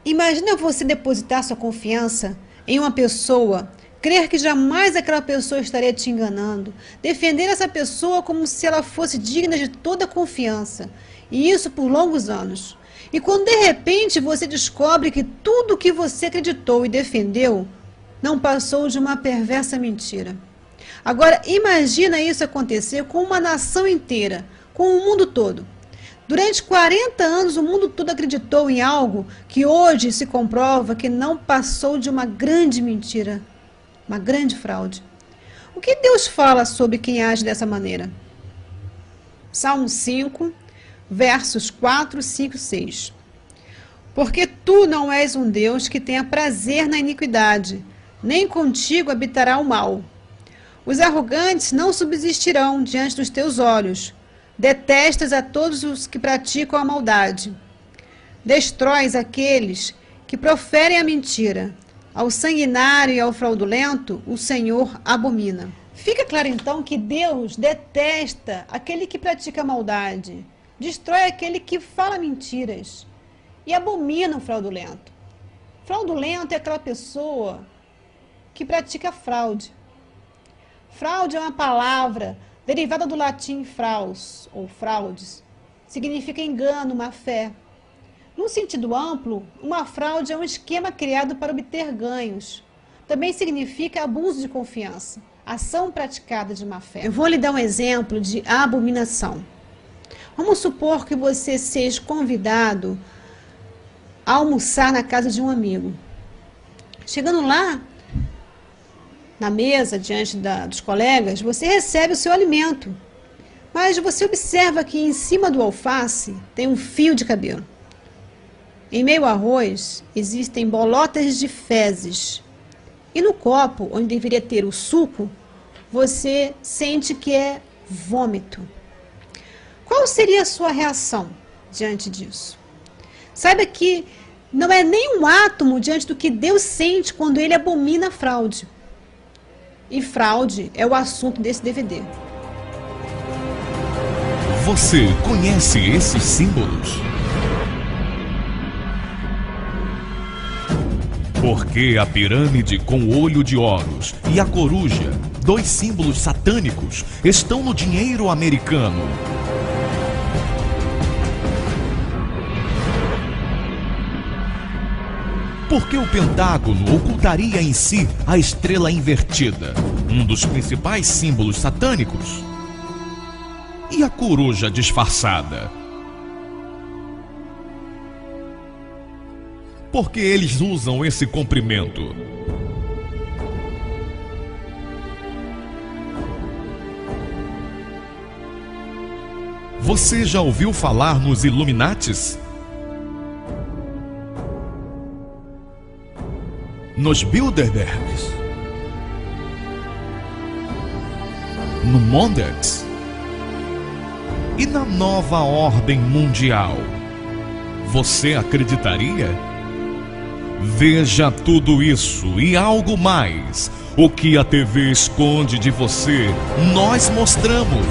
Imagina você depositar sua confiança em uma pessoa, crer que jamais aquela pessoa estaria te enganando, defender essa pessoa como se ela fosse digna de toda confiança, e isso por longos anos. E quando de repente você descobre que tudo o que você acreditou e defendeu não passou de uma perversa mentira. Agora imagina isso acontecer com uma nação inteira, com o mundo todo. Durante 40 anos o mundo todo acreditou em algo que hoje se comprova que não passou de uma grande mentira, uma grande fraude. O que Deus fala sobre quem age dessa maneira? Salmo 5, versos 4, 5 e 6. Porque tu não és um Deus que tenha prazer na iniquidade, nem contigo habitará o mal. Os arrogantes não subsistirão diante dos teus olhos. Detestas a todos os que praticam a maldade. Destróis aqueles que proferem a mentira. Ao sanguinário e ao fraudulento, o Senhor abomina. Fica claro então que Deus detesta aquele que pratica a maldade, destrói aquele que fala mentiras e abomina o fraudulento. Fraudulento é aquela pessoa que pratica fraude. Fraude é uma palavra derivada do latim fraus, ou fraudes, significa engano, má-fé. Num sentido amplo, uma fraude é um esquema criado para obter ganhos. Também significa abuso de confiança, ação praticada de má-fé. Eu vou lhe dar um exemplo de abominação. Vamos supor que você seja convidado a almoçar na casa de um amigo. Chegando lá, na mesa, diante dos colegas, você recebe o seu alimento. Mas você observa que em cima do alface tem um fio de cabelo. Em meio ao arroz existem bolotas de fezes. E no copo, onde deveria ter o suco, você sente que é vômito. Qual seria a sua reação diante disso? Saiba que não é nem um átomo diante do que Deus sente quando Ele abomina a fraude. E fraude é o assunto desse DVD. Você conhece esses símbolos? Porque a pirâmide com o olho de Horus e a coruja, dois símbolos satânicos, estão no dinheiro americano. Porque o Pentágono ocultaria em si a estrela invertida, um dos principais símbolos satânicos? E a coruja disfarçada? Porque eles usam esse comprimento? Você já ouviu falar nos Illuminatis? Nos Bilderbergs? No Mondex? E na nova ordem mundial? Você acreditaria? Veja tudo isso e algo mais. O que a TV esconde de você, nós mostramos.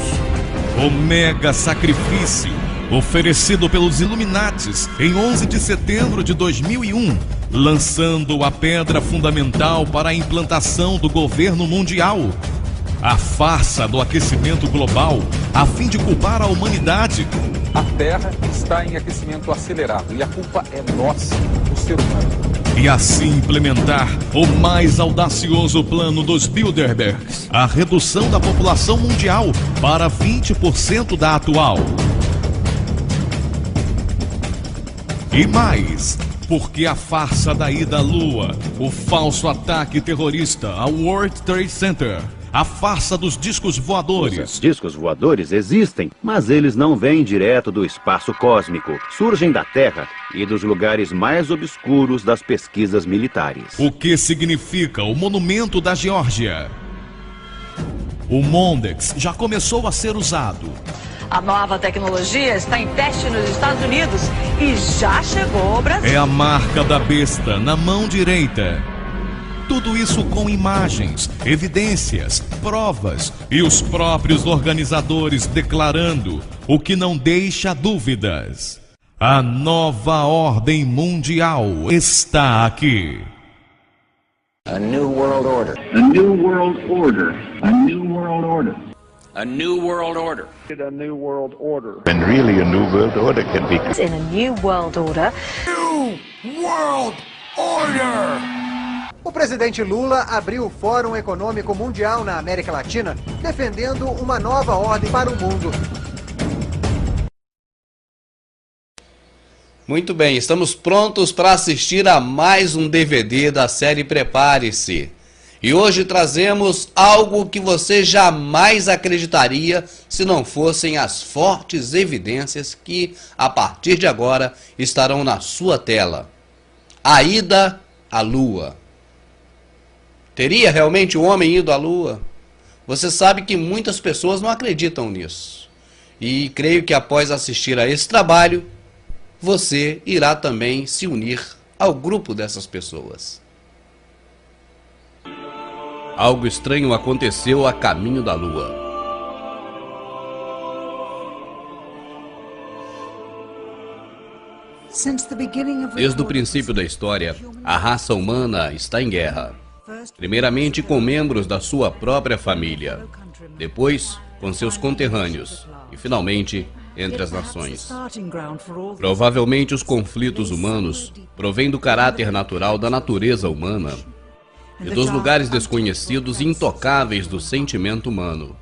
O mega sacrifício oferecido pelos Illuminatis em 11 de setembro de 2001, lançando a pedra fundamental para a implantação do governo mundial. A farsa do aquecimento global, a fim de culpar a humanidade. A Terra está em aquecimento acelerado e a culpa é nossa, o ser humano. E assim implementar o mais audacioso plano dos Bilderbergs, a redução da população mundial para 20% da atual. E mais, porque a farsa da ida à Lua, o falso ataque terrorista ao World Trade Center, a farsa dos discos voadores. Os discos voadores existem, mas eles não vêm direto do espaço cósmico. Surgem da Terra e dos lugares mais obscuros das pesquisas militares. O que significa o Monumento da Geórgia? O Mondex já começou a ser usado. A nova tecnologia está em teste nos Estados Unidos e já chegou ao Brasil. É a marca da besta na mão direita. Tudo isso com imagens, evidências, provas e os próprios organizadores declarando, o que não deixa dúvidas. A nova ordem mundial está aqui. A new world order. A new world order. A new world order. A new world order. A new world order. And really a new world order can be. In a new world order. New World Order! O presidente Lula abriu o Fórum Econômico Mundial na América Latina, defendendo uma nova ordem para o mundo. Muito bem, estamos prontos para assistir a mais um DVD da série Prepare-se. E hoje trazemos algo que você jamais acreditaria se não fossem as fortes evidências que, a partir de agora, estarão na sua tela. A ida à Lua. Teria realmente o homem ido à Lua? Você sabe que muitas pessoas não acreditam nisso. E creio que após assistir a esse trabalho, você irá também se unir ao grupo dessas pessoas. Algo estranho aconteceu a caminho da Lua. Desde o princípio da história, a raça humana está em guerra. Primeiramente com membros da sua própria família, depois com seus conterrâneos e finalmente entre as nações. Provavelmente os conflitos humanos provêm do caráter natural da natureza humana e dos lugares desconhecidos e intocáveis do sentimento humano.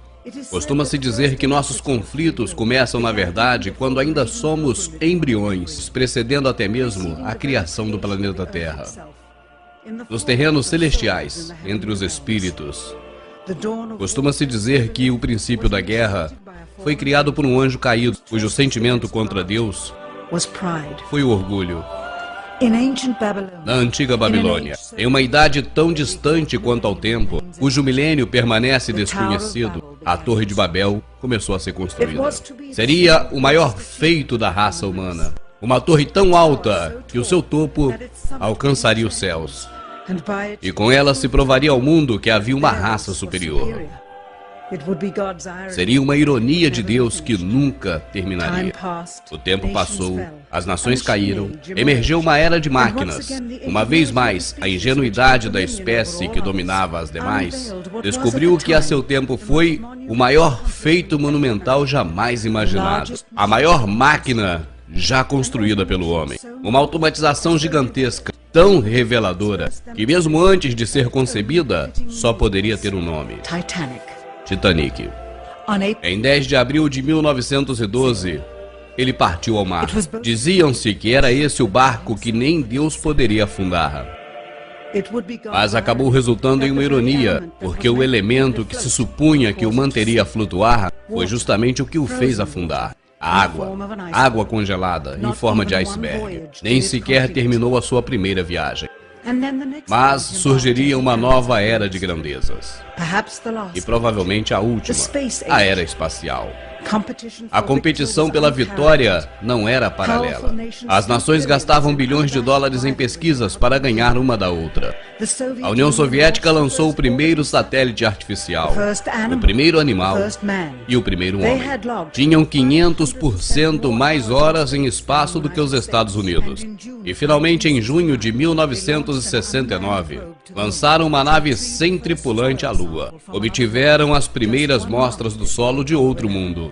Costuma-se dizer que nossos conflitos começam, na verdade, quando ainda somos embriões, precedendo até mesmo a criação do planeta Terra. Nos terrenos celestiais, entre os espíritos, costuma-se dizer que o princípio da guerra foi criado por um anjo caído, cujo sentimento contra Deus foi o orgulho. Na antiga Babilônia, em uma idade tão distante quanto ao tempo, cujo milênio permanece desconhecido, a Torre de Babel começou a ser construída. Seria o maior feito da raça humana. Uma torre tão alta que o seu topo alcançaria os céus. E com ela se provaria ao mundo que havia uma raça superior. Seria uma ironia de Deus que nunca terminaria. O tempo passou, as nações caíram, emergiu uma era de máquinas. Uma vez mais, a ingenuidade da espécie que dominava as demais descobriu que a seu tempo foi o maior feito monumental jamais imaginado. A maior máquina já construída pelo homem. Uma automatização gigantesca, tão reveladora, que mesmo antes de ser concebida, só poderia ter um nome. Titanic. Em 10 de abril de 1912, ele partiu ao mar. Diziam-se que era esse o barco que nem Deus poderia afundar. Mas acabou resultando em uma ironia, porque o elemento que se supunha que o manteria a flutuar foi justamente o que o fez afundar. A água congelada, em forma de iceberg. Nem sequer terminou a sua primeira viagem. Mas surgiria uma nova era de grandezas. E provavelmente a última, a era espacial. A competição pela vitória não era paralela. As nações gastavam bilhões de dólares em pesquisas para ganhar uma da outra. A União Soviética lançou o primeiro satélite artificial, o primeiro animal e o primeiro homem. Tinham 500% mais horas em espaço do que os Estados Unidos. E finalmente, em junho de 1969, lançaram uma nave sem tripulante à Lua. Obtiveram as primeiras mostras do solo de outro mundo.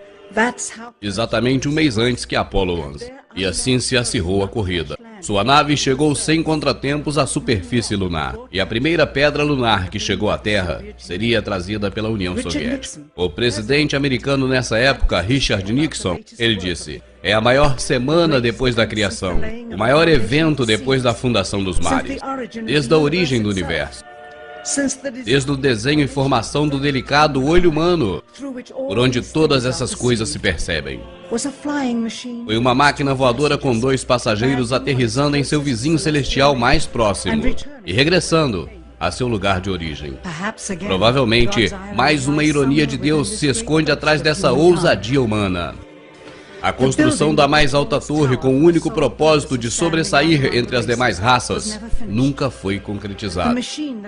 Exatamente um mês antes que Apollo 11. E assim se acirrou a corrida. Sua nave chegou sem contratempos à superfície lunar. E a primeira pedra lunar que chegou à Terra seria trazida pela União Soviética. O presidente americano nessa época, Richard Nixon, ele disse: é a maior semana depois da criação, o maior evento depois da fundação dos mares, desde a origem do universo. Desde o desenho e formação do delicado olho humano, por onde todas essas coisas se percebem. Foi uma máquina voadora com 2 passageiros aterrissando em seu vizinho celestial mais próximo e regressando a seu lugar de origem. Provavelmente, mais uma ironia de Deus se esconde atrás dessa ousadia humana. A construção da mais alta torre com o único propósito de sobressair entre as demais raças nunca foi concretizada.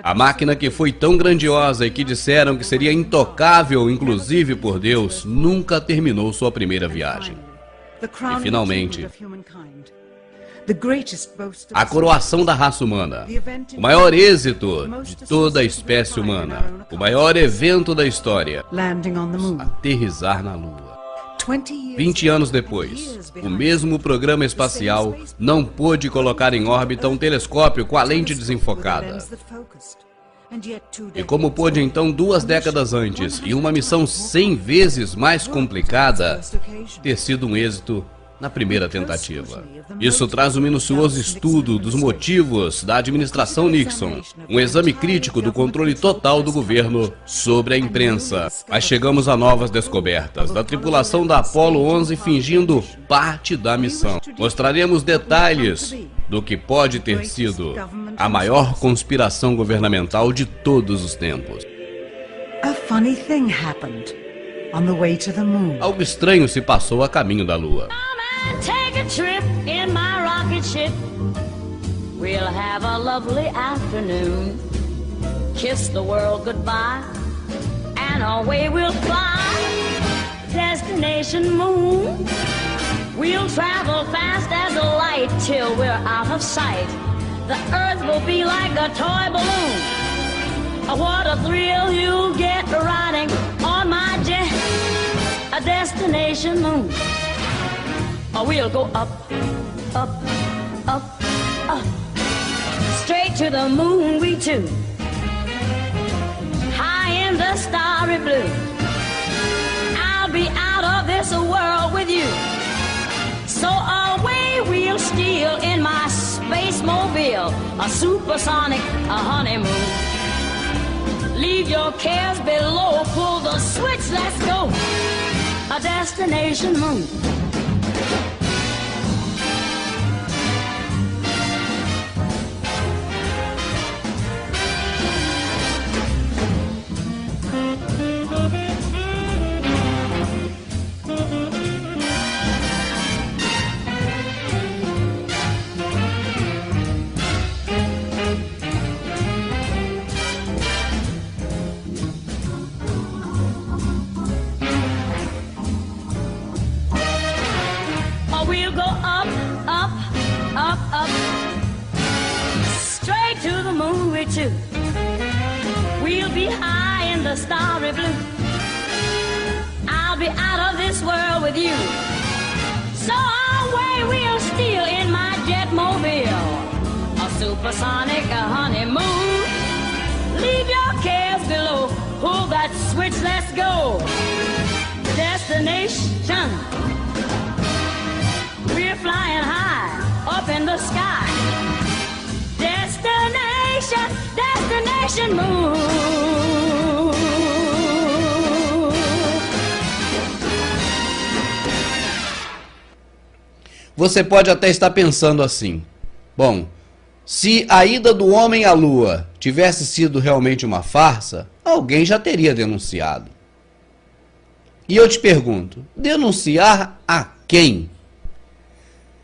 A máquina que foi tão grandiosa e que disseram que seria intocável, inclusive por Deus, nunca terminou sua primeira viagem. E, finalmente, a coroação da raça humana, o maior êxito de toda a espécie humana, o maior evento da história, aterrissar na Lua. 20 anos depois, o mesmo programa espacial não pôde colocar em órbita um telescópio com a lente desenfocada. E como pôde então 2 décadas antes, e uma missão 100 vezes mais complicada, ter sido um êxito na primeira tentativa. Isso traz um minucioso estudo dos motivos da administração Nixon, um exame crítico do controle total do governo sobre a imprensa. Mas chegamos a novas descobertas da tripulação da Apollo 11 fingindo parte da missão. Mostraremos detalhes do que pode ter sido a maior conspiração governamental de todos os tempos. Algo estranho se passou a caminho da Lua. Take a trip in my rocket ship. We'll have a lovely afternoon. Kiss the world goodbye, and away we'll fly. Destination moon. We'll travel fast as a light till we're out of sight. The earth will be like a toy balloon. What a thrill you'll get riding on my jet. A destination moon. We'll go up, up, up, up. Straight to the moon we two. High in the starry blue. I'll be out of this world with you. So away we'll steal in my space mobile. A supersonic, a honeymoon. Leave your cares below. Pull the switch, let's go. A destination moon. We'll go up, up, up, up, straight to the moon we two. We'll be high in the starry blue. I'll be out of this world with you. So away we'll steal in my jet mobile. A supersonic, a honeymoon. Leave your cares below. Pull that switch, let's go. Destination. We're flying high, up in the sky. Destination, destination moon. Você pode até estar pensando assim: bom, se a ida do homem à Lua tivesse sido realmente uma farsa, alguém já teria denunciado. E eu te pergunto, denunciar a quem?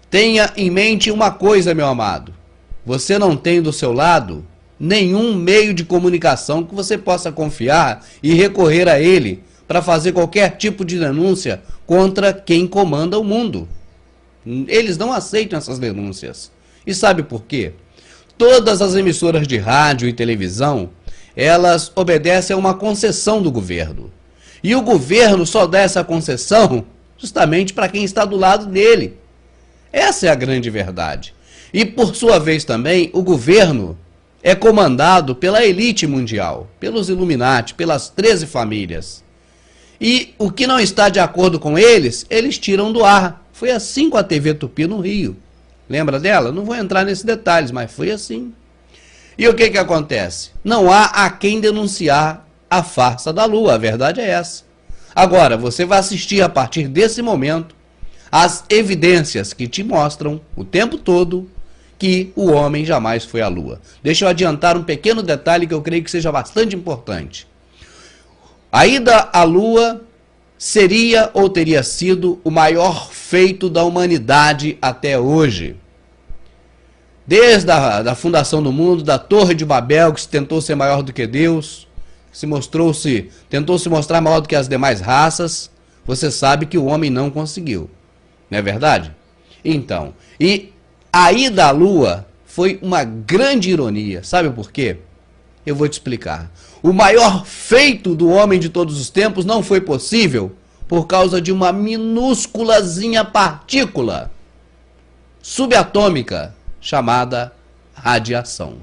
Tenha em mente uma coisa, meu amado. Você não tem do seu lado nenhum meio de comunicação que você possa confiar e recorrer a ele para fazer qualquer tipo de denúncia contra quem comanda o mundo. Eles não aceitam essas denúncias. E sabe por quê? Todas as emissoras de rádio e televisão, elas obedecem a uma concessão do governo. E o governo só dá essa concessão justamente para quem está do lado dele. Essa é a grande verdade. E, por sua vez também, o governo é comandado pela elite mundial, pelos Illuminati, pelas 13 famílias. E o que não está de acordo com eles, eles tiram do ar. Foi assim com a TV Tupi no Rio. Lembra dela? Não vou entrar nesses detalhes, mas foi assim. E o que que acontece? Não há a quem denunciar a farsa da Lua, a verdade é essa. Agora, você vai assistir a partir desse momento as evidências que te mostram o tempo todo que o homem jamais foi à Lua. Deixa eu adiantar um pequeno detalhe que eu creio que seja bastante importante. A ida à Lua seria ou teria sido o maior feito da humanidade até hoje. Desde a fundação do mundo, da Torre de Babel, que se tentou ser maior do que Deus, tentou se mostrar maior do que as demais raças, você sabe que o homem não conseguiu. Não é verdade? Então, e a ida à Lua foi uma grande ironia. Sabe por quê? Eu vou te explicar. O maior feito do homem de todos os tempos não foi possível por causa de uma minúsculazinha partícula subatômica chamada radiação.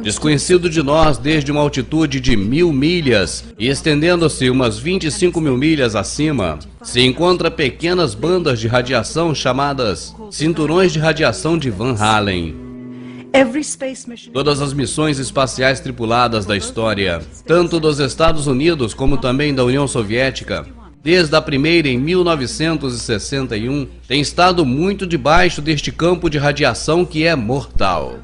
Desconhecido de nós desde uma altitude de 1000 milhas e estendendo-se umas 25 mil milhas acima, se encontra pequenas bandas de radiação chamadas cinturões de radiação de Van Allen. Todas as missões espaciais tripuladas da história, tanto dos Estados Unidos como também da União Soviética, desde a primeira em 1961, têm estado muito debaixo deste campo de radiação que é mortal.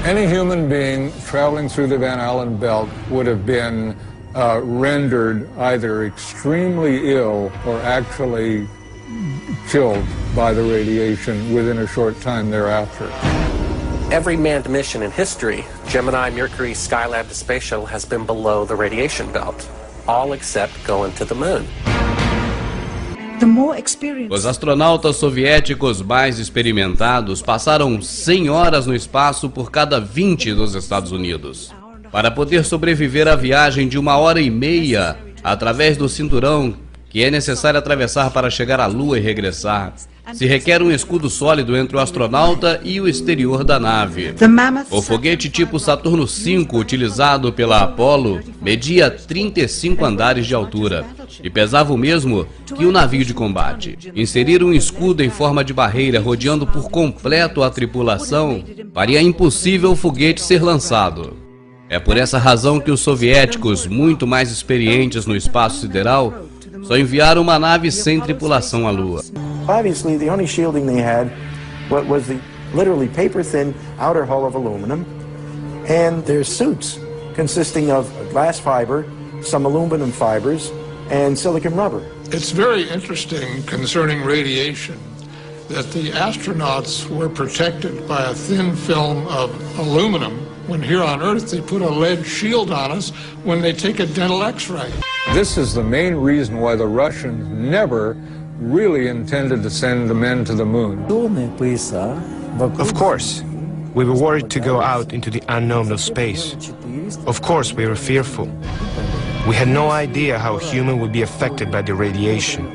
Any human being traveling through the Van Allen belt would have been rendered either extremely ill or actually killed by the radiation within a short time thereafter. Every manned mission in history, Gemini, Mercury, Skylab, the space shuttle, has been below the radiation belt, all except going to the moon. Os astronautas soviéticos mais experimentados passaram 100 horas no espaço por cada 20 dos Estados Unidos. Para poder sobreviver à viagem de 1h30 através do cinturão que é necessário atravessar para chegar à Lua e regressar, se requer um escudo sólido entre o astronauta e o exterior da nave. O foguete tipo Saturno V, utilizado pela Apollo, media 35 andares de altura e pesava o mesmo que o navio de combate. Inserir um escudo em forma de barreira rodeando por completo a tripulação faria impossível o foguete ser lançado. É por essa razão que os soviéticos, muito mais experientes no espaço sideral, só enviaram uma nave sem tripulação à Lua. Obviously, the only shielding they had was the literally paper-thin outer hull of aluminum, and their suits consisting of glass fiber, some aluminum fibers, and silicon rubber. It's very interesting concerning radiation that the astronauts were protected by a thin film of aluminum, when here on Earth they put a lead shield on us when they take a dental x-ray. This is the main reason why the Russians never really intended to send the men to the moon. Of course, we were worried to go out into the unknown of space. Of course, we were fearful. We had no idea how a human would be affected by the radiation.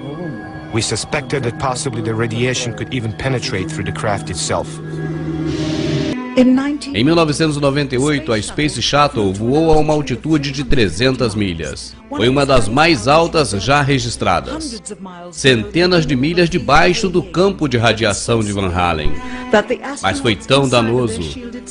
We suspected that possibly the radiation could even penetrate through the craft itself. Em 1998, a Space Shuttle voou a uma altitude de 300 milhas. Foi uma das mais altas já registradas. Centenas de milhas debaixo do campo de radiação de Van Allen. Mas foi tão danoso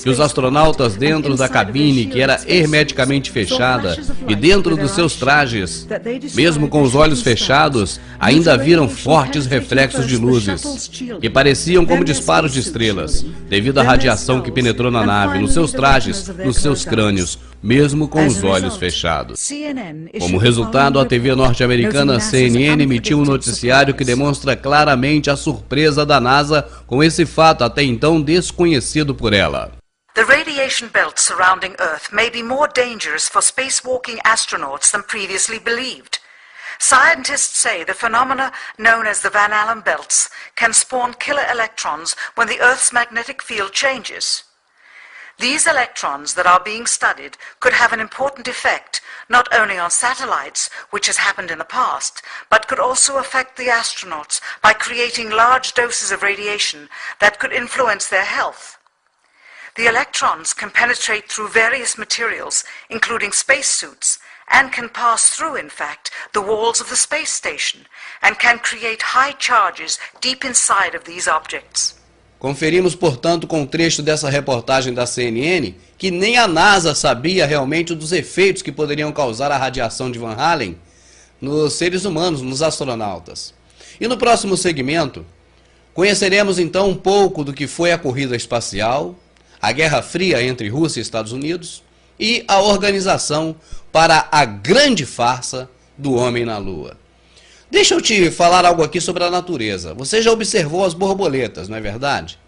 que os astronautas dentro da cabine, que era hermeticamente fechada, e dentro dos seus trajes, mesmo com os olhos fechados, ainda viram fortes reflexos de luzes, que pareciam como disparos de estrelas, devido à radiação que penetrou na nave, nos seus trajes, nos seus crânios, mesmo com os olhos fechados. Como resultado, a TV norte-americana CNN emitiu um noticiário que demonstra claramente a surpresa da NASA com esse fato até então desconhecido por ela. The radiation belt surrounding Earth may be more dangerous for spacewalking astronauts than previously believed. Scientists say the phenomena known as the Van Allen belts can spawn killer electrons when the Earth's magnetic field changes. These electrons that are being studied could have an important effect, not only on satellites, which has happened in the past, but could also affect the astronauts by creating large doses of radiation that could influence their health. The electrons can penetrate through various materials, including spacesuits, and can pass through, in fact, the walls of the space station, and can create high charges deep inside of these objects. Conferimos, portanto, com um trecho dessa reportagem da CNN, que nem a NASA sabia realmente dos efeitos que poderiam causar a radiação de Van Allen nos seres humanos, nos astronautas. E no próximo segmento, conheceremos então um pouco do que foi a corrida espacial, a Guerra Fria entre Rússia e Estados Unidos, e a organização para a grande farsa do homem na Lua. Deixa eu te falar algo aqui sobre a natureza. Você já observou as borboletas, não é verdade?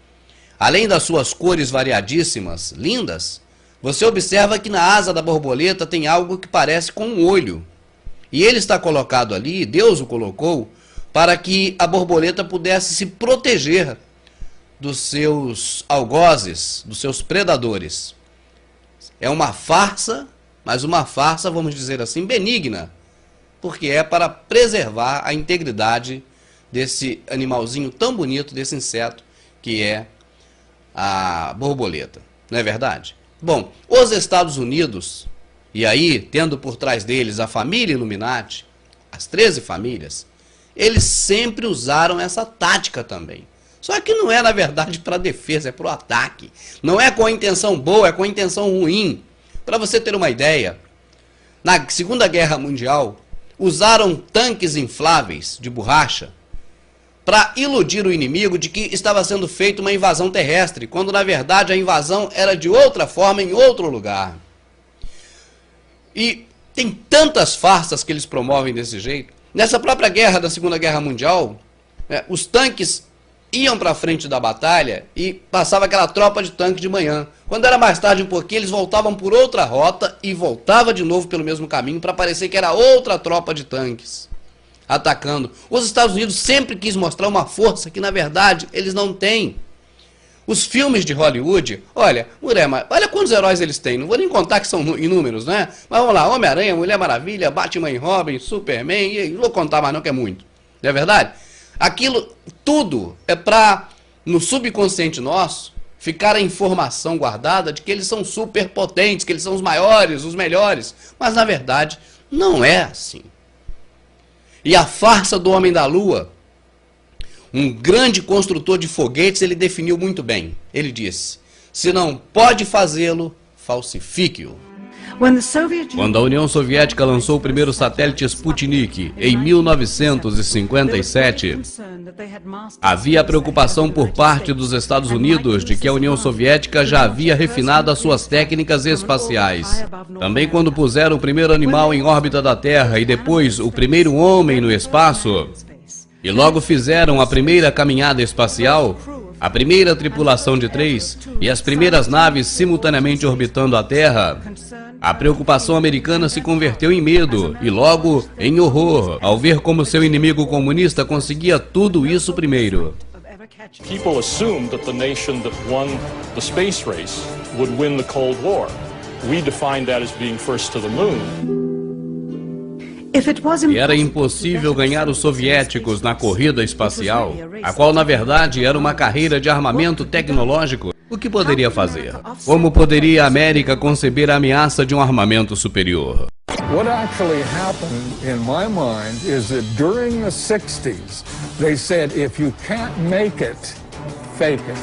Além das suas cores variadíssimas, lindas, você observa que na asa da borboleta tem algo que parece com um olho. E ele está colocado ali, Deus o colocou, para que a borboleta pudesse se proteger dos seus algozes, dos seus predadores. É uma farsa, mas uma farsa, vamos dizer assim, benigna, porque é para preservar a integridade desse animalzinho tão bonito, desse inseto, que é a borboleta. Não é verdade? Bom, os Estados Unidos, e aí, tendo por trás deles a família Illuminati, as 13 famílias, eles sempre usaram essa tática também. Só que não é, na verdade, para defesa, é para o ataque. Não é com a intenção boa, é com a intenção ruim. Para você ter uma ideia, na Segunda Guerra Mundial, usaram tanques infláveis de borracha para iludir o inimigo de que estava sendo feita uma invasão terrestre, quando na verdade a invasão era de outra forma, em outro lugar. E tem tantas farsas que eles promovem desse jeito. Nessa própria guerra da Segunda Guerra Mundial, os tanques iam para frente da batalha e passava aquela tropa de tanque de manhã. Quando era mais tarde um pouquinho, eles voltavam por outra rota e voltava de novo pelo mesmo caminho para parecer que era outra tropa de tanques atacando. Os Estados Unidos sempre quis mostrar uma força que na verdade eles não têm. Os filmes de Hollywood, olha quantos heróis eles têm, não vou nem contar que são inúmeros, né? Mas vamos lá, Homem-Aranha, Mulher Maravilha, Batman e Robin, Superman, e não vou contar mais não que é muito, não é verdade? Aquilo tudo é para, no subconsciente nosso, ficar a informação guardada de que eles são superpotentes, que eles são os maiores, os melhores, mas na verdade não é assim. E a farsa do Homem da Lua, um grande construtor de foguetes, ele definiu muito bem. Ele disse: se não pode fazê-lo, falsifique-o. Quando a União Soviética lançou o primeiro satélite Sputnik, em 1957, havia a preocupação por parte dos Estados Unidos de que a União Soviética já havia refinado as suas técnicas espaciais. Também quando puseram o primeiro animal em órbita da Terra e depois o primeiro homem no espaço, e logo fizeram a primeira caminhada espacial, a primeira tripulação de 3 e as primeiras naves simultaneamente orbitando a Terra, a preocupação americana se converteu em medo e logo em horror ao ver como seu inimigo comunista conseguia tudo isso primeiro. People assumed that the nation that won the space race would win the Cold War. We defined that as being first to the moon. E era impossível ganhar os soviéticos na corrida espacial, a qual na verdade era uma carreira de armamento tecnológico. O que poderia fazer? Como poderia a América conceber a ameaça de um armamento superior? What actually happened in my mind is that during the 60s, they said if you can't make it, fake it.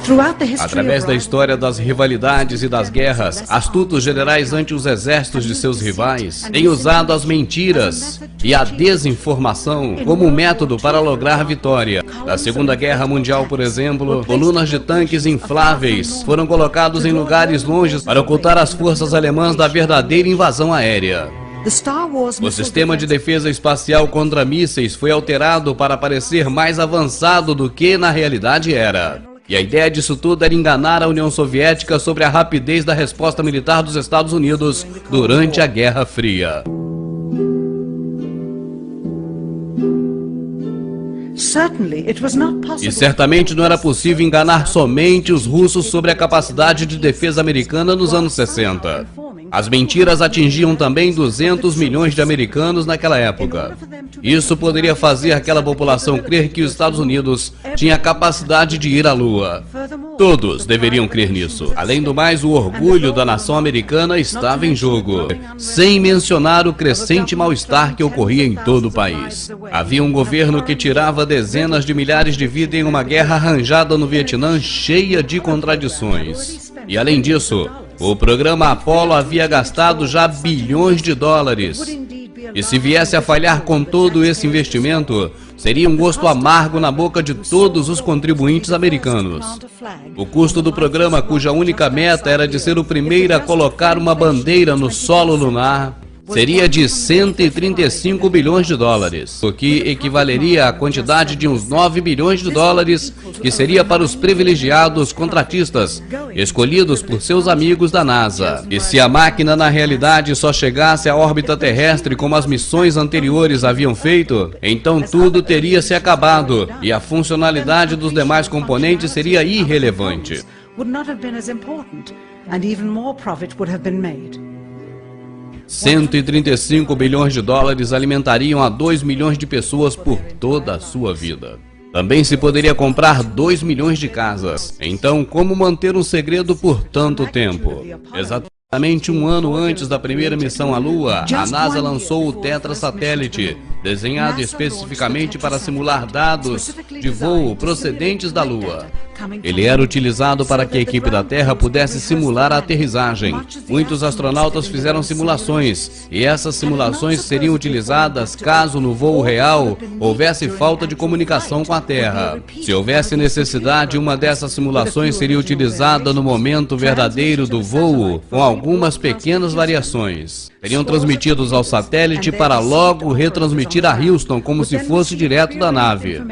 Através da história das rivalidades e das guerras, astutos generais ante os exércitos de seus rivais têm usado as mentiras e a desinformação como método para lograr vitória. Na Segunda Guerra Mundial, por exemplo, colunas de tanques infláveis foram colocados em lugares longes para ocultar as forças alemãs da verdadeira invasão aérea. O sistema de defesa espacial contra mísseis foi alterado para parecer mais avançado do que na realidade era. E a ideia disso tudo era enganar a União Soviética sobre a rapidez da resposta militar dos Estados Unidos durante a Guerra Fria. E certamente não era possível enganar somente os russos sobre a capacidade de defesa americana nos anos 60. As mentiras atingiam também 200 milhões de americanos naquela época. Isso poderia fazer aquela população crer que os Estados Unidos tinha a capacidade de ir à Lua. Todos deveriam crer nisso. Além do mais, o orgulho da nação americana estava em jogo, sem mencionar o crescente mal-estar que ocorria em todo o país. Havia um governo que tirava dezenas de milhares de vidas em uma guerra arranjada no Vietnã cheia de contradições. E além disso, o programa Apollo havia gastado já bilhões de dólares. E se viesse a falhar com todo esse investimento, Seria um gosto amargo na boca de todos os contribuintes americanos. O custo do programa, cuja única meta era de ser o primeiro a colocar uma bandeira no solo lunar, seria de 135 bilhões de dólares, o que equivaleria à quantidade de uns 9 bilhões de dólares, que seria para os privilegiados contratistas, escolhidos por seus amigos da NASA. E se a máquina na realidade só chegasse à órbita terrestre como as missões anteriores haviam feito, então tudo teria se acabado e a funcionalidade dos demais componentes seria irrelevante. 135 bilhões de dólares alimentariam a 2 milhões de pessoas por toda a sua vida. Também se poderia comprar 2 milhões de casas. Então, como manter um segredo por tanto tempo? Exatamente um ano antes da primeira missão à Lua, a NASA lançou o Tetra satélite, desenhado especificamente para simular dados de voo procedentes da Lua. Ele era utilizado para que a equipe da Terra pudesse simular a aterrissagem. Muitos astronautas fizeram simulações, e essas simulações seriam utilizadas caso no voo real houvesse falta de comunicação com a Terra. Se houvesse necessidade, uma dessas simulações seria utilizada no momento verdadeiro do voo, com algumas pequenas variações. Seriam transmitidos ao satélite para logo retransmitir a Houston como se fosse direto da nave.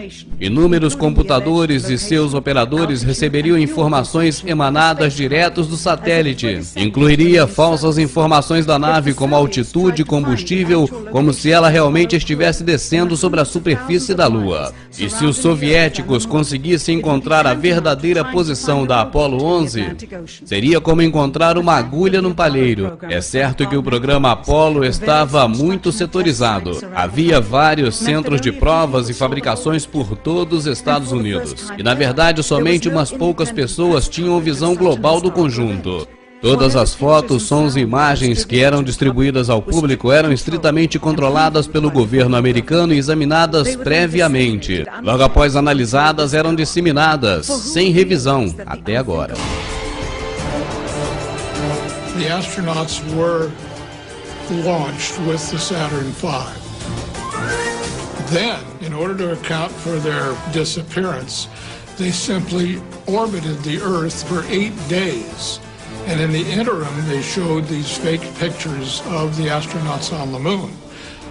Inúmeros computadores e seus operadores receberiam informações emanadas diretos do satélite. Incluiria falsas informações da nave como altitude e combustível, como se ela realmente estivesse descendo sobre a superfície da Lua. E se os soviéticos conseguissem encontrar a verdadeira posição da Apollo 11, seria como encontrar uma agulha num palheiro. É certo que o programa Apollo estava muito setorizado. Havia vários centros de provas e fabricações por todos os Estados Unidos. E na verdade somente umas poucas pessoas tinham visão global do conjunto. Todas as fotos, sons e imagens que eram distribuídas ao público eram estritamente controladas pelo governo americano e examinadas previamente. Logo após analisadas, eram disseminadas, sem revisão, até agora. The astronauts were launched with the Saturn V. Then, in order to account for their disappearance, they simply orbited the Earth for 8 days. And in the interim, they showed these fake pictures of the astronauts on the moon.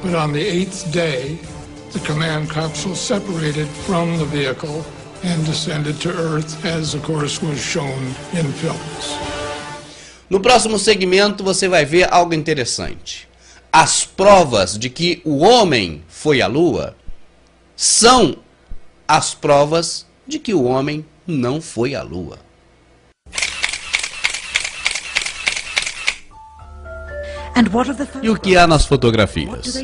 But on the 8th day, the command capsule separated from the vehicle and descended to Earth, as of course was shown in films. No próximo segmento você vai ver algo interessante. As provas de que o homem foi à Lua são as provas de que o homem não foi à Lua. E o que há nas fotografias?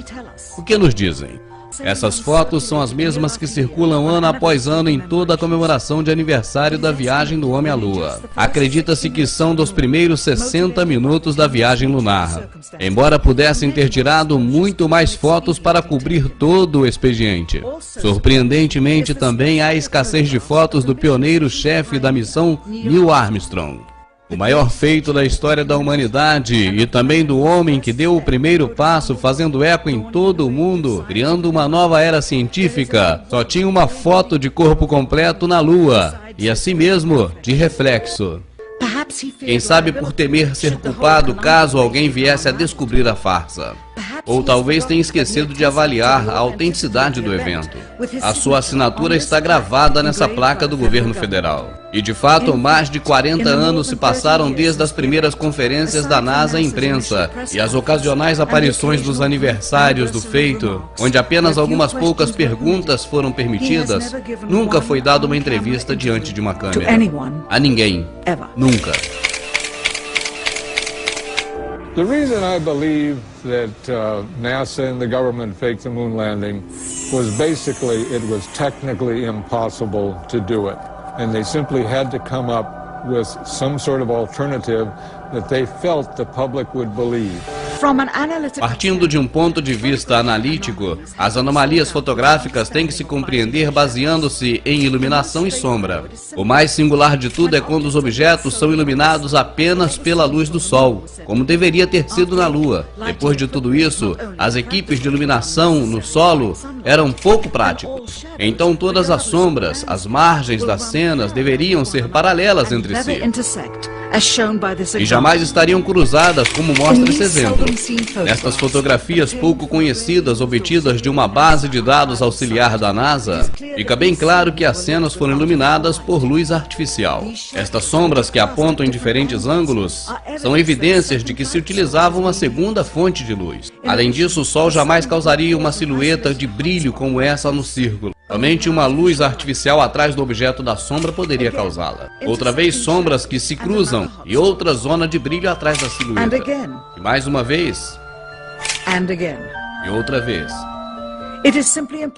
O que nos dizem? Essas fotos são as mesmas que circulam ano após ano em toda a comemoração de aniversário da viagem do homem à Lua. Acredita-se que são dos primeiros 60 minutos da viagem lunar, embora pudessem ter tirado muito mais fotos para cobrir todo o expediente. Surpreendentemente, também há escassez de fotos do pioneiro-chefe da missão, Neil Armstrong. O maior feito da história da humanidade e também do homem que deu o primeiro passo, fazendo eco em todo o mundo, criando uma nova era científica, só tinha uma foto de corpo completo na Lua, e assim mesmo, de reflexo. Quem sabe por temer ser culpado caso alguém viesse a descobrir a farsa. Ou talvez tenha esquecido de avaliar a autenticidade do evento. A sua assinatura está gravada nessa placa do governo federal. E de fato, mais de 40 anos se passaram desde as primeiras conferências da NASA à imprensa e as ocasionais aparições dos aniversários do feito, onde apenas algumas poucas perguntas foram permitidas. Nunca foi dada uma entrevista diante de uma câmera. A ninguém. Nunca. The reason I believe that NASA and the government faked the moon landing was basically it was technically impossible to do it. And they simply had to come up with some sort of alternative that they felt the public would believe. Partindo de um ponto de vista analítico, as anomalias fotográficas têm que se compreender baseando-se em iluminação e sombra. O mais singular de tudo é quando os objetos são iluminados apenas pela luz do Sol, como deveria ter sido na Lua. Depois de tudo isso, as equipes de iluminação no solo eram pouco práticos. Então todas as sombras, as margens das cenas deveriam ser paralelas entre si. E jamais estariam cruzadas, como mostra esse exemplo. Nestas fotografias pouco conhecidas obtidas de uma base de dados auxiliar da NASA, fica bem claro que as cenas foram iluminadas por luz artificial. Estas sombras que apontam em diferentes ângulos são evidências de que se utilizava uma segunda fonte de luz. Além disso, o Sol jamais causaria uma silhueta de brilho como essa no círculo. Somente uma luz artificial atrás do objeto da sombra poderia causá-la. Outra vez, sombras que se cruzam e outra zona de brilho atrás da silhueta. E mais uma vez. E outra vez.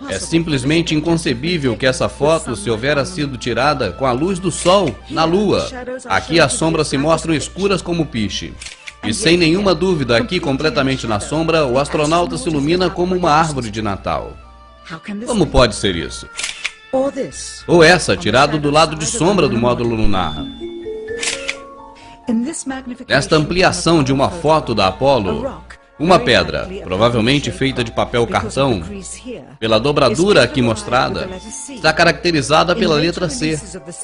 É simplesmente inconcebível que essa foto se houvera sido tirada com a luz do Sol na Lua. Aqui as sombras se mostram escuras como piche. E sem nenhuma dúvida, aqui completamente na sombra, o astronauta se ilumina como uma árvore de Natal. Como pode ser isso? Ou essa, tirado do lado de sombra do módulo lunar. Nesta ampliação de uma foto da Apollo, uma pedra, provavelmente feita de papel cartão, pela dobradura aqui mostrada, está caracterizada pela letra C.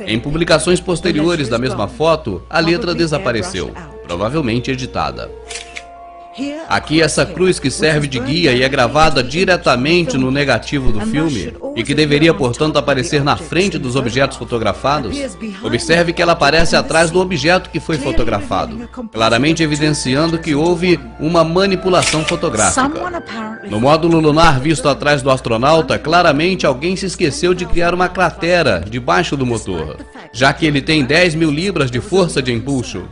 Em publicações posteriores da mesma foto, a letra desapareceu, provavelmente editada. Aqui essa cruz que serve de guia e é gravada diretamente no negativo do filme e que deveria, portanto, aparecer na frente dos objetos fotografados. Observe que ela aparece atrás do objeto que foi fotografado, claramente evidenciando que houve uma manipulação fotográfica. No módulo lunar visto atrás do astronauta, claramente alguém se esqueceu de criar uma cratera debaixo do motor, já que ele tem 10.000 libras de força de empuxo.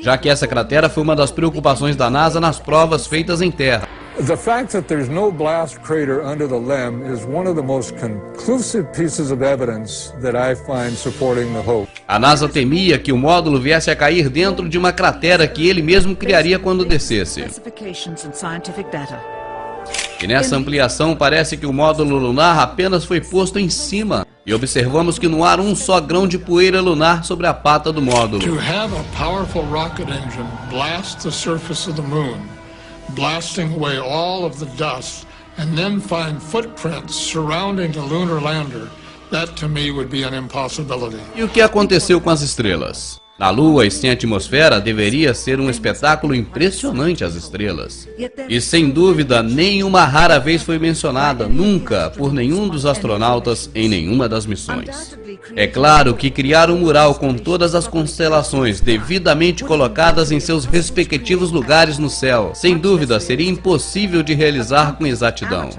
Já que essa cratera foi uma das preocupações da NASA nas provas feitas em terra. The fact that there's no blast crater under the LEM is one of the most conclusive pieces of evidence that I find supporting the hope. A NASA temia que o módulo viesse a cair dentro de uma cratera que ele mesmo criaria quando descesse. E nessa ampliação parece que o módulo lunar apenas foi posto em cima. E observamos que não há um só grão de poeira lunar sobre a pata do módulo. To have a powerful rocket engine blast the surface of the moon, blasting away all of the dust, and then find footprints surrounding the lunar lander, that to me would be an impossibility. E o que aconteceu com as estrelas? Na Lua e sem atmosfera deveria ser um espetáculo impressionante as estrelas. E sem dúvida, nenhuma rara vez foi mencionada, nunca, por nenhum dos astronautas em nenhuma das missões. É claro que criar um mural com todas as constelações devidamente colocadas em seus respectivos lugares no céu, sem dúvida, seria impossível de realizar com exatidão.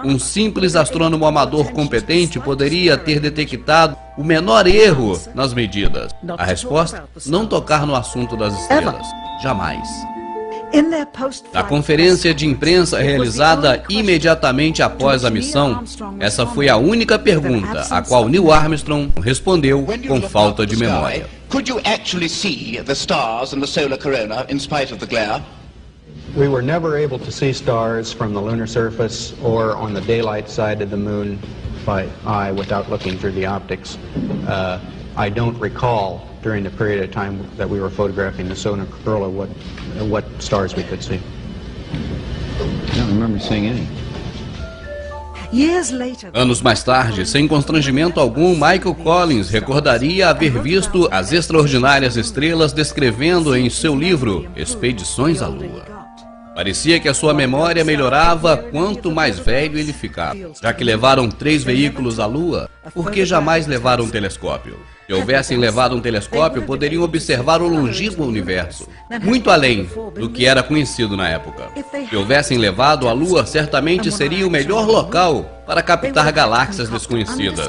Um simples astrônomo amador competente poderia ter detectado o menor erro nas medidas. A resposta? Não tocar no assunto das estrelas. Jamais. Na conferência de imprensa realizada imediatamente após a missão, essa foi a única pergunta a qual Neil Armstrong respondeu com falta de memória. Could you actually see the stars and the solar corona in spite of the glare? We were never able to see stars from the lunar surface or on the daylight side of the moon by eye without looking through the optics. I don't recall during the period of time that we were photographing the solar corona what stars we could see. I don't remember seeing any. Anos mais tarde, sem constrangimento algum, Michael Collins recordaria haver visto as extraordinárias estrelas descrevendo em seu livro Expedições à Lua. Parecia que a sua memória melhorava quanto mais velho ele ficava. Já que levaram 3 veículos à Lua, por que jamais levaram um telescópio? Se houvessem levado um telescópio, poderiam observar o longínquo universo, muito além do que era conhecido na época. Se houvessem levado a Lua, certamente seria o melhor local para captar galáxias desconhecidas.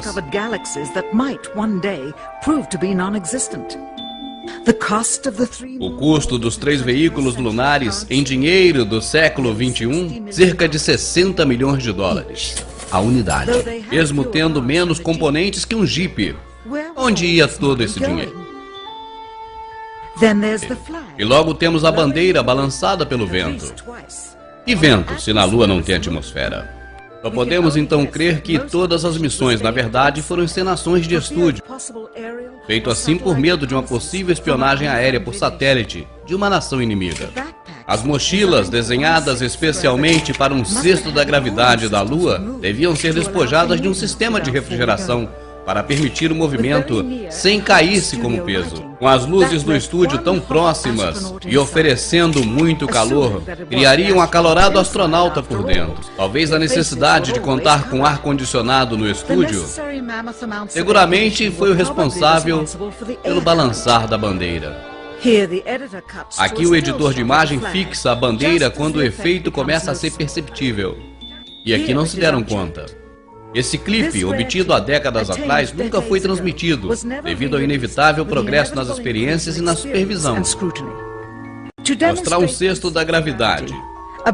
O custo dos 3 veículos lunares em dinheiro do século XXI, cerca de 60 milhões de dólares a unidade, mesmo tendo menos componentes que um Jeep. Onde ia todo esse dinheiro? E logo temos a bandeira balançada pelo vento. E vento, se na Lua não tem atmosfera? Só podemos então crer que todas as missões, na verdade, foram encenações de estúdio, feito assim por medo de uma possível espionagem aérea por satélite de uma nação inimiga. As mochilas, desenhadas especialmente para um cesto da gravidade da Lua, deviam ser despojadas de um sistema de refrigeração para permitir o movimento sem cair-se como peso. Com as luzes do estúdio tão próximas e oferecendo muito calor, criaria um acalorado astronauta por dentro. Talvez a necessidade de contar com ar-condicionado no estúdio seguramente foi o responsável pelo balançar da bandeira. Aqui o editor de imagem fixa a bandeira quando o efeito começa a ser perceptível. E aqui não se deram conta. Esse clipe, obtido há décadas atrás, nunca foi transmitido, devido ao inevitável progresso nas experiências e na supervisão. Mostrar um cesto da gravidade,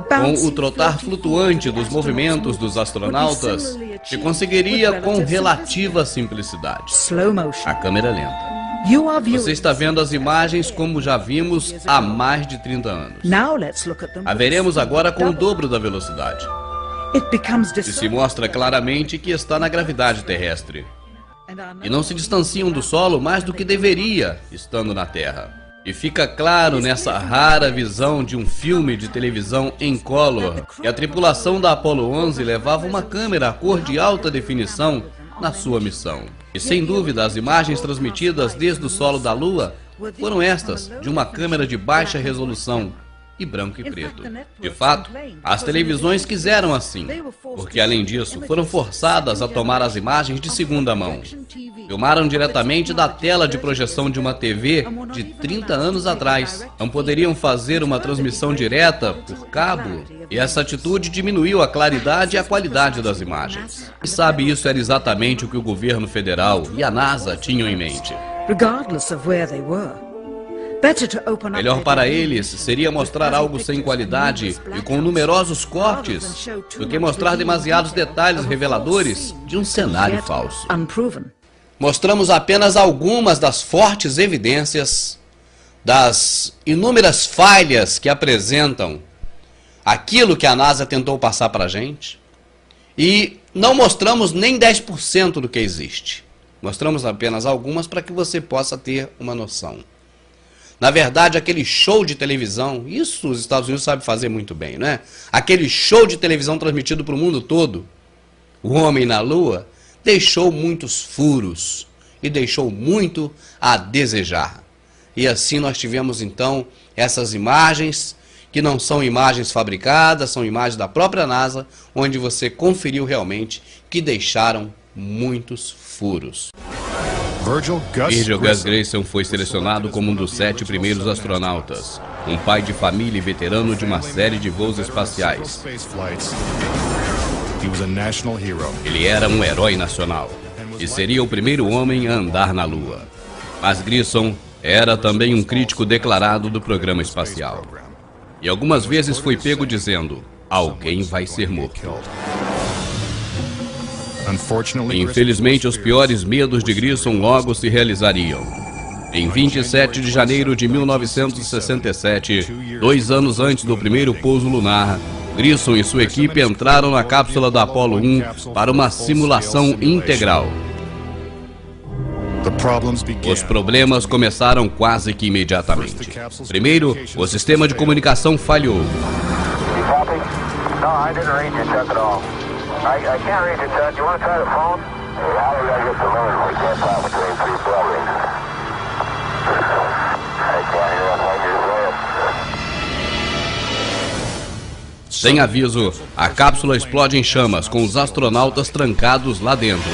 com o trotar flutuante dos movimentos dos astronautas, se conseguiria com relativa simplicidade. A câmera lenta. Você está vendo as imagens como já vimos há mais de 30 anos. A veremos agora com o dobro da velocidade. E se mostra claramente que está na gravidade terrestre. E não se distanciam do solo mais do que deveria, estando na Terra. E fica claro nessa rara visão de um filme de televisão em color que a tripulação da Apollo 11 levava uma câmera a cor de alta definição na sua missão. E sem dúvida as imagens transmitidas desde o solo da Lua foram estas, de uma câmera de baixa resolução e branco e preto. De fato, as televisões quiseram assim, porque além disso, foram forçadas a tomar as imagens de segunda mão. Filmaram diretamente da tela de projeção de uma TV de 30 anos atrás. Não poderiam fazer uma transmissão direta por cabo, e essa atitude diminuiu a claridade e a qualidade das imagens. E sabe, isso era exatamente o que o governo federal e a NASA tinham em mente. Melhor para eles seria mostrar algo sem qualidade e com numerosos cortes do que mostrar demasiados detalhes reveladores de um cenário falso. Mostramos apenas algumas das fortes evidências das inúmeras falhas que apresentam aquilo que a NASA tentou passar para a gente, e não mostramos nem 10% do que existe. Mostramos apenas algumas para que você possa ter uma noção. Na verdade, aquele show de televisão, isso os Estados Unidos sabem fazer muito bem, né? Aquele show de televisão transmitido para o mundo todo, o homem na Lua, deixou muitos furos e deixou muito a desejar. E assim nós tivemos então essas imagens, que não são imagens fabricadas, são imagens da própria NASA, onde você conferiu realmente que deixaram muitos furos. Virgil Gus Grayson foi selecionado como um dos 7 primeiros astronautas, um pai de família e veterano de uma série de voos espaciais. Ele era um herói nacional e seria o primeiro homem a andar na Lua. Mas Grissom era também um crítico declarado do programa espacial. E algumas vezes foi pego dizendo: alguém vai ser morto. Infelizmente, os piores medos de Grissom logo se realizariam. Em 27 de janeiro de 1967, 2 anos antes do primeiro pouso lunar, Grissom e sua equipe entraram na cápsula da Apollo 1 para uma simulação integral. Os problemas começaram quase que imediatamente. Primeiro, o sistema de comunicação falhou. Sem aviso, a cápsula explode em chamas, com os astronautas trancados lá dentro.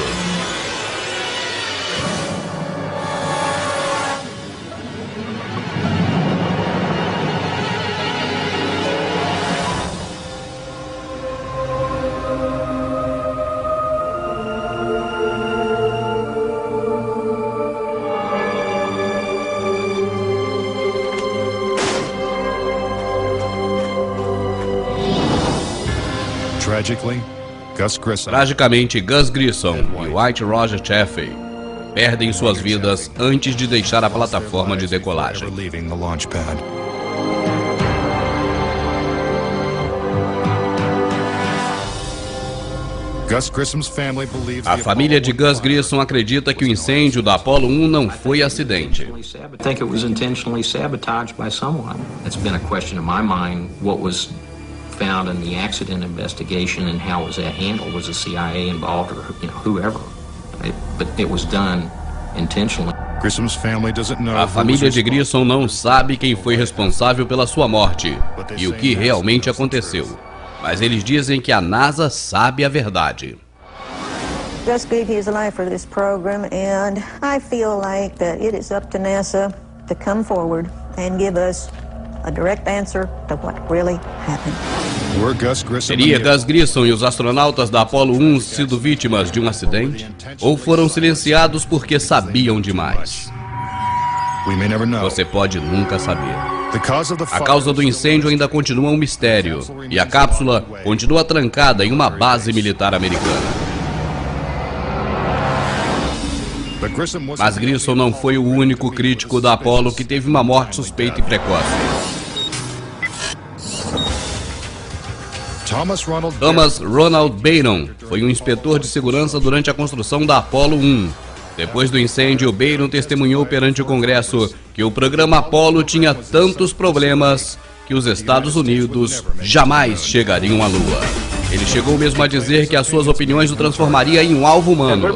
Tragicamente, Gus Grissom e White Roger Chaffee perdem suas vidas antes de deixar a plataforma de decolagem. A família de Gus Grissom acredita que o incêndio da Apollo 1 não foi acidente. Found in the accident investigation and how was that handled? Was the CIA involved or whoever? But it was done intentionally. A família de Grissom não sabe quem foi responsável pela sua morte e o que realmente aconteceu. Mas eles dizem que a NASA sabe a verdade. Gus gave his life for this program, and I feel like that it is up to NASA to come forward and give us a direct answer to what really happened. Teria Gus Grissom e os astronautas da Apollo 1 sido vítimas de um acidente? Ou foram silenciados porque sabiam demais? Você pode nunca saber. A causa do incêndio ainda continua um mistério, e a cápsula continua trancada em uma base militar americana. Mas Grissom não foi o único crítico da Apollo que teve uma morte suspeita e precoce. Thomas Ronald Bayron foi um inspetor de segurança durante a construção da Apollo 1. Depois do incêndio, Bayron testemunhou perante o Congresso que o programa Apollo tinha tantos problemas que os Estados Unidos jamais chegariam à Lua. Ele chegou mesmo a dizer que as suas opiniões o transformaria em um alvo humano.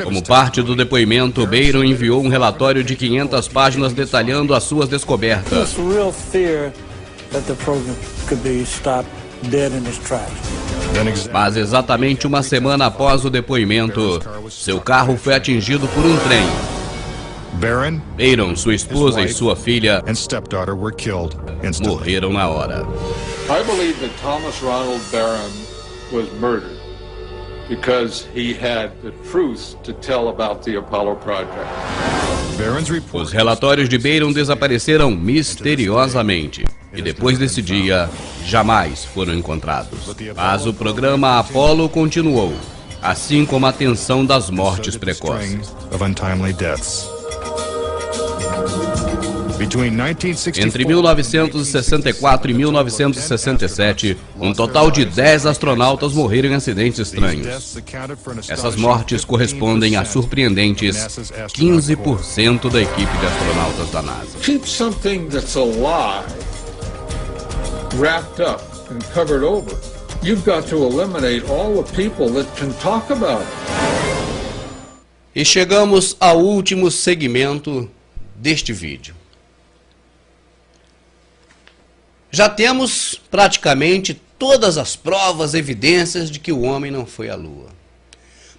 Como parte do depoimento, Bayron enviou um relatório de 500 páginas detalhando as suas descobertas. Mas exatamente uma semana após o depoimento, seu carro foi atingido por um trem. Bayron, sua esposa e sua filha morreram na hora. I believe that Thomas Ronald Barron was murdered because he had the truth to tell about the Apollo project. Os relatórios de Bayron desapareceram misteriosamente e depois desse dia jamais foram encontrados. Mas o programa Apollo continuou, assim como a tensão das mortes precoces. Entre 1964 e 1967, um total de 10 astronautas morreram em acidentes estranhos. Essas mortes correspondem a surpreendentes 15% da equipe de astronautas da NASA. Keep something that's alive wrapped up and covered over. You've got to eliminate all the people that can talk about it. E chegamos ao último segmento deste vídeo. Já temos praticamente todas as provas, evidências de que o homem não foi à Lua.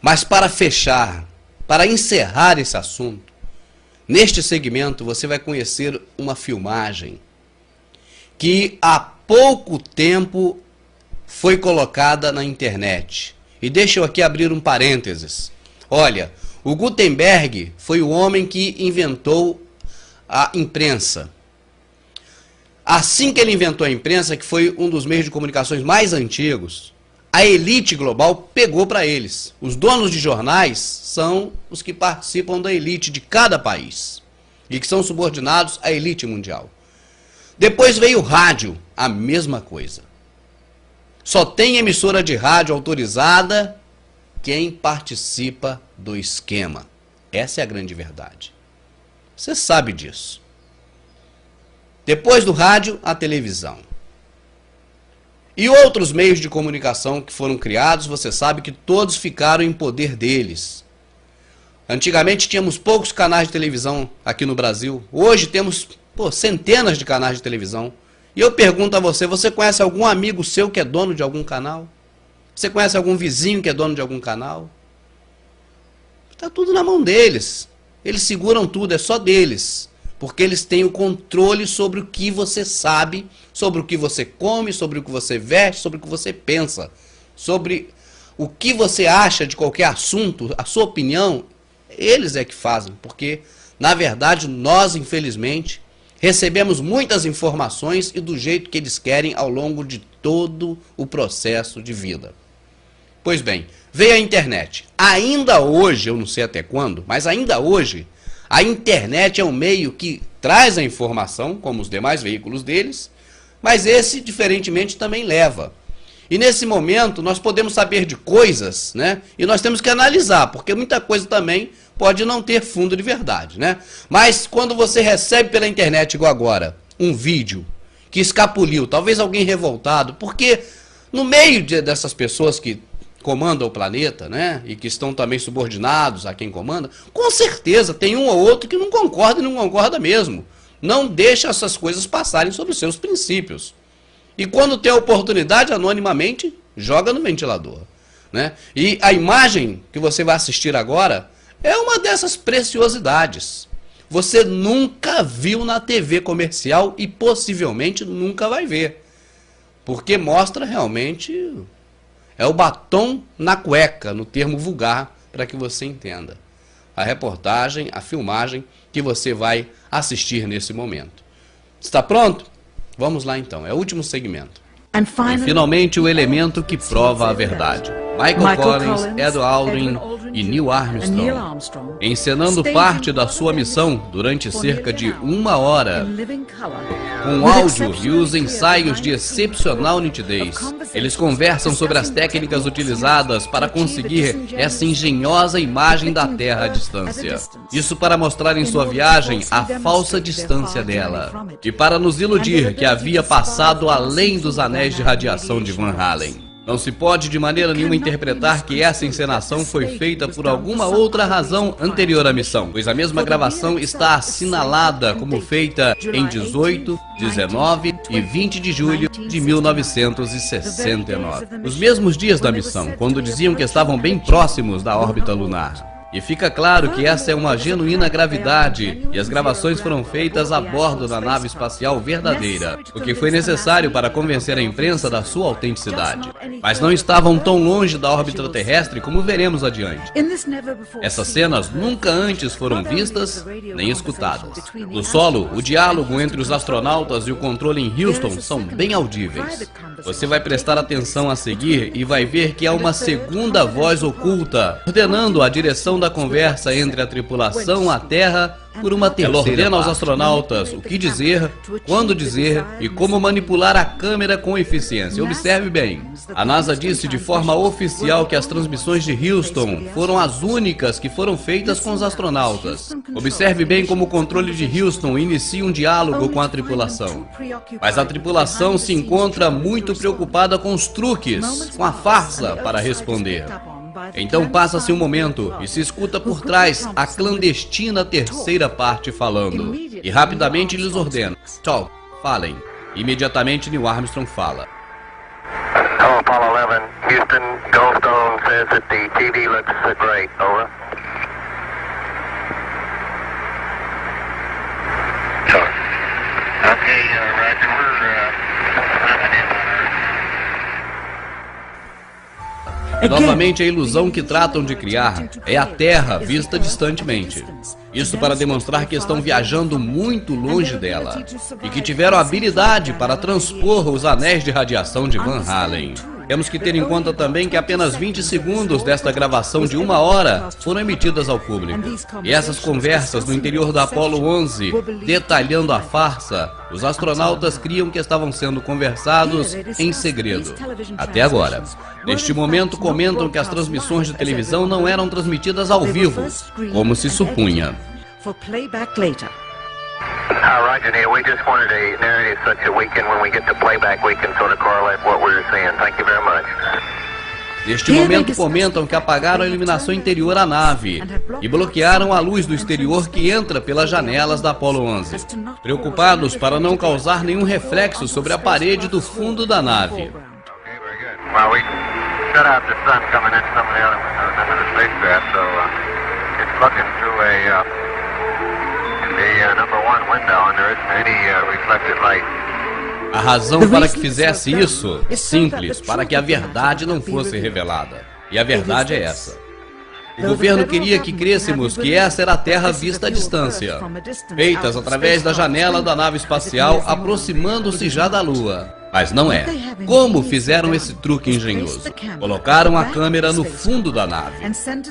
Mas para fechar, para encerrar esse assunto, neste segmento você vai conhecer uma filmagem que há pouco tempo foi colocada na internet. E deixa eu aqui abrir um parênteses. Olha, o Gutenberg foi o homem que inventou a imprensa. Assim que ele inventou a imprensa, que foi um dos meios de comunicações mais antigos, a elite global pegou para eles. Os donos de jornais são os que participam da elite de cada país e que são subordinados à elite mundial. Depois veio o rádio, a mesma coisa. Só tem emissora de rádio autorizada quem participa do esquema. Essa é a grande verdade. Você sabe disso. Depois do rádio, a televisão. E outros meios de comunicação que foram criados, você sabe que todos ficaram em poder deles. Antigamente tínhamos poucos canais de televisão aqui no Brasil. Hoje temos centenas de canais de televisão. E eu pergunto a você, você conhece algum amigo seu que é dono de algum canal? Você conhece algum vizinho que é dono de algum canal? Está tudo na mão deles. Eles seguram tudo, é só deles. Porque eles têm o controle sobre o que você sabe, sobre o que você come, sobre o que você veste, sobre o que você pensa, sobre o que você acha de qualquer assunto, a sua opinião, eles é que fazem. Porque, na verdade, nós, infelizmente, Recebemos muitas informações e do jeito que eles querem ao longo de todo o processo de vida. Pois bem, veio a internet. Ainda hoje, eu não sei até quando, mas ainda hoje, a internet é um meio que traz a informação, como os demais veículos deles, mas esse, diferentemente, também leva. E nesse momento, nós podemos saber de coisas, né? E nós temos que analisar, porque muita coisa também pode não ter fundo de verdade, né? Mas quando você recebe pela internet, igual agora, um vídeo que escapuliu, talvez alguém revoltado, porque no meio dessas pessoas que comandam o planeta, né, e que estão também subordinados a quem comanda, com certeza tem um ou outro que não concorda e não concorda mesmo. Não deixa essas coisas passarem sobre os seus princípios. E quando tem a oportunidade, anonimamente, joga no ventilador, né? E a imagem que você vai assistir agora é uma dessas preciosidades. Você nunca viu na TV comercial e possivelmente nunca vai ver. Porque mostra realmente... é o batom na cueca, no termo vulgar, para que você entenda. A reportagem, a filmagem que você vai assistir nesse momento. Está pronto? Vamos lá então, é o último segmento. E finalmente o elemento que prova a verdade. Michael Collins, Ed Aldrin e Neil Armstrong, encenando parte da sua missão durante cerca de 1 hora, com áudio e os ensaios de excepcional nitidez. Eles conversam sobre as técnicas utilizadas para conseguir essa engenhosa imagem da Terra à distância. Isso para mostrar em sua viagem a falsa distância dela, e para nos iludir que havia passado além dos anéis de radiação de Van Halen. Não se pode de maneira nenhuma interpretar que essa encenação foi feita por alguma outra razão anterior à missão, pois a mesma gravação está assinalada como feita em 18, 19 e 20 de julho de 1969. Os mesmos dias da missão, quando diziam que estavam bem próximos da órbita lunar. E fica claro que essa é uma genuína gravidade e as gravações foram feitas a bordo da nave espacial verdadeira, o que foi necessário para convencer a imprensa da sua autenticidade. Mas não estavam tão longe da órbita terrestre como veremos adiante. Essas cenas nunca antes foram vistas nem escutadas. No solo, o diálogo entre os astronautas e o controle em Houston são bem audíveis. Você vai prestar atenção a seguir e vai ver que há uma segunda voz oculta, ordenando a direção da conversa entre a tripulação, a Terra, por uma terceira. Ela ordena aos astronautas o que dizer, quando dizer e como manipular a câmera com eficiência. Observe bem. A NASA disse de forma oficial que as transmissões de Houston foram as únicas que foram feitas com os astronautas. Observe bem como o controle de Houston inicia um diálogo com a tripulação. Mas a tripulação se encontra muito preocupada com os truques, com a farsa para responder. Então passa-se um momento e se escuta por trás a clandestina terceira parte falando. E rapidamente lhes ordena: talk, falem. Imediatamente Neil Armstrong fala. Hello, Apollo 11, Houston, Goldstone says that the TV looks great, over. Okay, Roger, we're coming in on Earth. Novamente, a ilusão que tratam de criar é a Terra vista distantemente. Isso para demonstrar que estão viajando muito longe dela e que tiveram habilidade para transpor os anéis de radiação de Van Halen. Temos que ter em conta também que apenas 20 segundos desta gravação de 1 hora foram emitidas ao público. E essas conversas no interior da Apollo 11, detalhando a farsa, os astronautas criam que estavam sendo conversados em segredo. Até agora. Neste momento, comentam que as transmissões de televisão não eram transmitidas ao vivo, como se supunha. Roger, Neil, we just wanted a narrative such that we can, when we get to playback, we can sort of correlate what we're seeing. Thank you very much. Neste momento comentam que apagaram a iluminação interior à nave e bloquearam a luz do exterior que entra pelas janelas da Apollo 11, preocupados para não causar nenhum reflexo sobre a parede do fundo da nave. Well, we shut out the sun coming in some of the other into the spacecraft, so it's looking through the number 1 window, and there isn't any reflected light. A razão para que fizesse isso é simples, para que a verdade não fosse revelada. E a verdade é essa. O governo queria que crêssemos que essa era a Terra vista à distância, feitas através da janela da nave espacial aproximando-se já da Lua. Mas não é. Como fizeram esse truque engenhoso? Colocaram a câmera no fundo da nave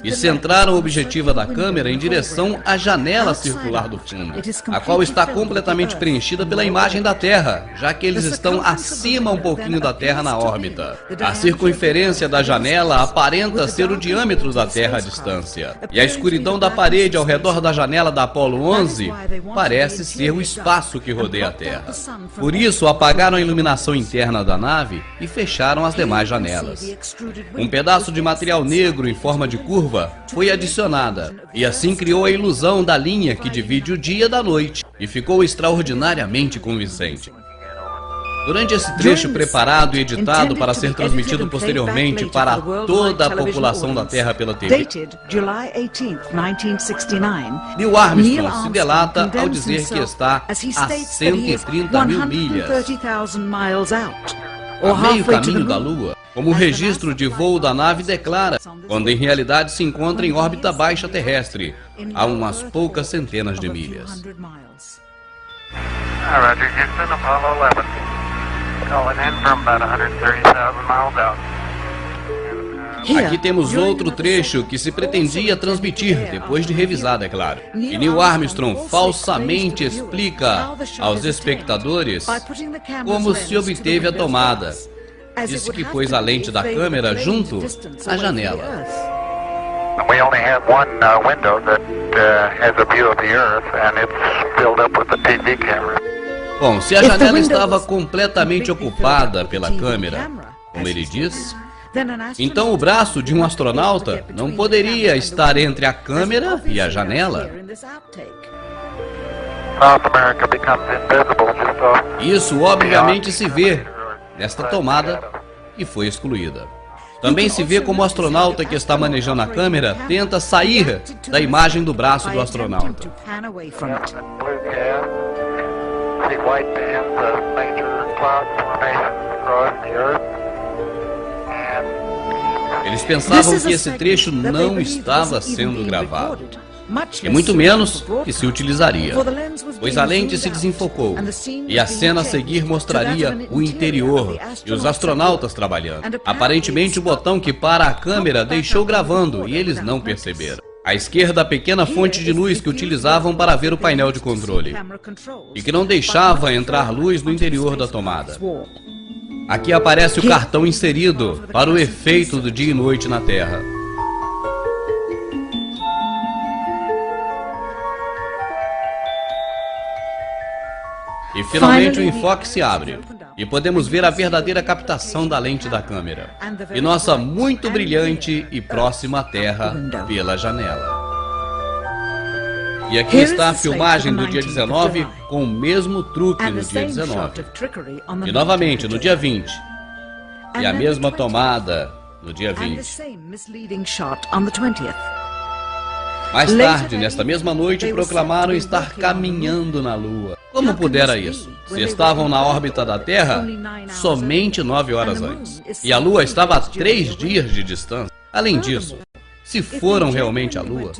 e centraram a objetiva da câmera em direção à janela circular do fundo, a qual está completamente preenchida pela imagem da Terra, já que eles estão acima um pouquinho da Terra na órbita. A circunferência da janela aparenta ser o diâmetro da Terra à distância, e a escuridão da parede ao redor da janela da Apollo 11 parece ser o espaço que rodeia a Terra. Por isso, apagaram a iluminação interna da nave e fecharam as demais janelas. Um pedaço de material negro em forma de curva foi adicionada, e assim criou a ilusão da linha que divide o dia da noite, e ficou extraordinariamente convincente. Durante esse trecho preparado e editado para ser transmitido posteriormente para toda a população da Terra pela TV, Neil Armstrong se delata ao dizer que está a 130 mil milhas, a meio caminho da Lua, como o registro de voo da nave declara, quando em realidade se encontra em órbita baixa terrestre, a umas poucas centenas de milhas. Roger, Houston, Apollo 11. Calling in from about 130,000 miles out. Aqui temos outro trecho que se pretendia transmitir, depois de revisado, é claro. E Neil Armstrong falsamente explica aos espectadores como se obteve a tomada. Disse que pôs a lente da câmera junto à janela. We only have one window that has a view of the Earth, and it's filled up with the TV camera. Bom, se a janela estava completamente ocupada pela câmera, como ele diz, então o braço de um astronauta não poderia estar entre a câmera e a janela. Isso obviamente se vê nesta tomada e foi excluída. Também se vê como o astronauta que está manejando a câmera tenta sair da imagem do braço do astronauta. Eles pensavam que esse trecho não estava sendo gravado, e muito menos que se utilizaria, pois a lente se desenfocou, e a cena a seguir mostraria o interior e os astronautas trabalhando. Aparentemente o botão que para a câmera deixou gravando e eles não perceberam. À esquerda, a pequena fonte de luz que utilizavam para ver o painel de controle, e que não deixava entrar luz no interior da tomada. Aqui aparece o cartão inserido para o efeito do dia e noite na Terra. E finalmente o enfoque se abre, e podemos ver a verdadeira captação da lente da câmera, e nossa muito brilhante e próxima Terra pela janela. E aqui está a filmagem do dia 19 com o mesmo truque no dia 19. E novamente no dia 20. E a mesma tomada no dia 20. Mais tarde, nesta mesma noite, proclamaram estar caminhando na Lua. Como pudera isso? Se estavam na órbita da Terra somente 9 horas antes. E a Lua estava a 3 dias de distância. Além disso, se foram realmente à Lua,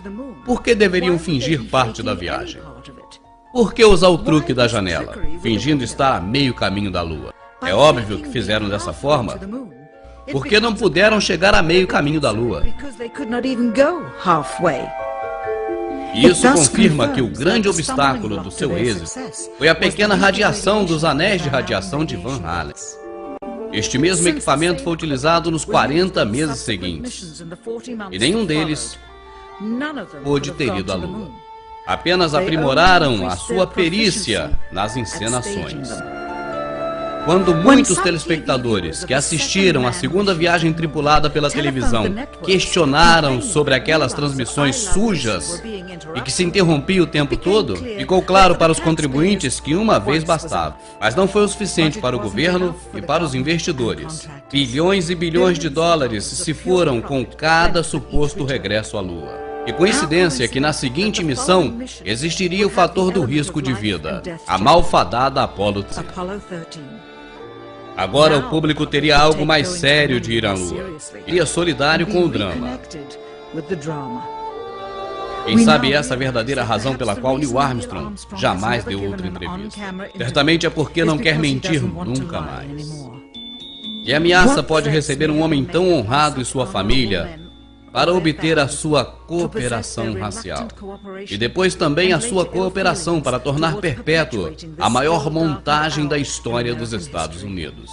por que deveriam fingir parte da viagem? Por que usar o truque da janela, fingindo estar a meio caminho da Lua? É óbvio que fizeram dessa forma, porque não puderam chegar a meio caminho da Lua. Isso confirma que o grande obstáculo do seu êxito foi a pequena radiação dos anéis de radiação de Van Allen. Este mesmo equipamento foi utilizado nos 40 meses seguintes, e nenhum deles pôde ter ido à Lua. Apenas aprimoraram a sua perícia nas encenações. Quando muitos telespectadores que assistiram à segunda viagem tripulada pela televisão questionaram sobre aquelas transmissões sujas e que se interrompia o tempo todo, ficou claro para os contribuintes que uma vez bastava. Mas não foi o suficiente para o governo e para os investidores. Bilhões e bilhões de dólares se foram com cada suposto regresso à Lua. E coincidência que na seguinte missão existiria o fator do risco de vida, a malfadada Apollo 13. Agora o público teria algo mais sério de ir à Lua. Seria solidário com o drama. Quem sabe essa é a verdadeira razão pela qual Neil Armstrong jamais deu outra entrevista. Certamente é porque não quer mentir nunca mais. Que ameaça pode receber um homem tão honrado e sua família para obter a sua cooperação racial? E depois também a sua cooperação para tornar perpétua a maior montagem da história dos Estados Unidos.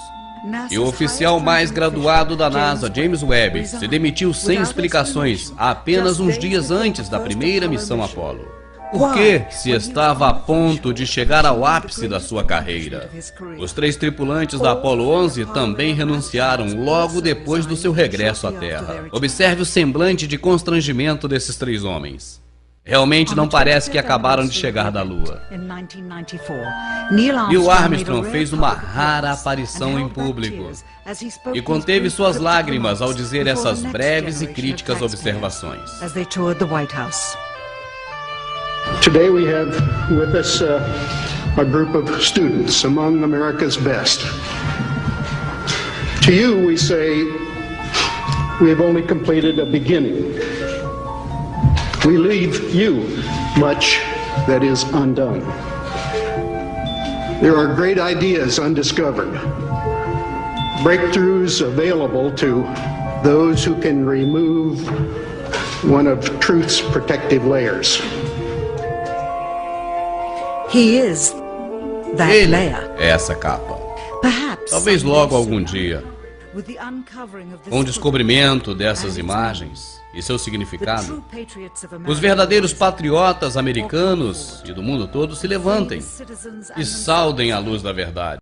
E o oficial mais graduado da NASA, James Webb, se demitiu sem explicações apenas uns dias antes da primeira missão Apollo. Por que, se estava a ponto de chegar ao ápice da sua carreira? Os 3 tripulantes da Apollo 11 também renunciaram logo depois do seu regresso à Terra. Observe o semblante de constrangimento desses 3 homens. Realmente não parece que acabaram de chegar da Lua. Neil Armstrong fez uma rara aparição em público e conteve suas lágrimas ao dizer essas breves e críticas observações. Today we have with us a group of students among America's best. To you we say we have only completed a beginning. We leave you much that is undone. There are great ideas undiscovered, breakthroughs available to those who can remove one of truth's protective layers. Ele é essa capa. Talvez logo algum dia, com o descobrimento dessas imagens e seu significado, os verdadeiros patriotas americanos e do mundo todo se levantem e saudem a luz da verdade.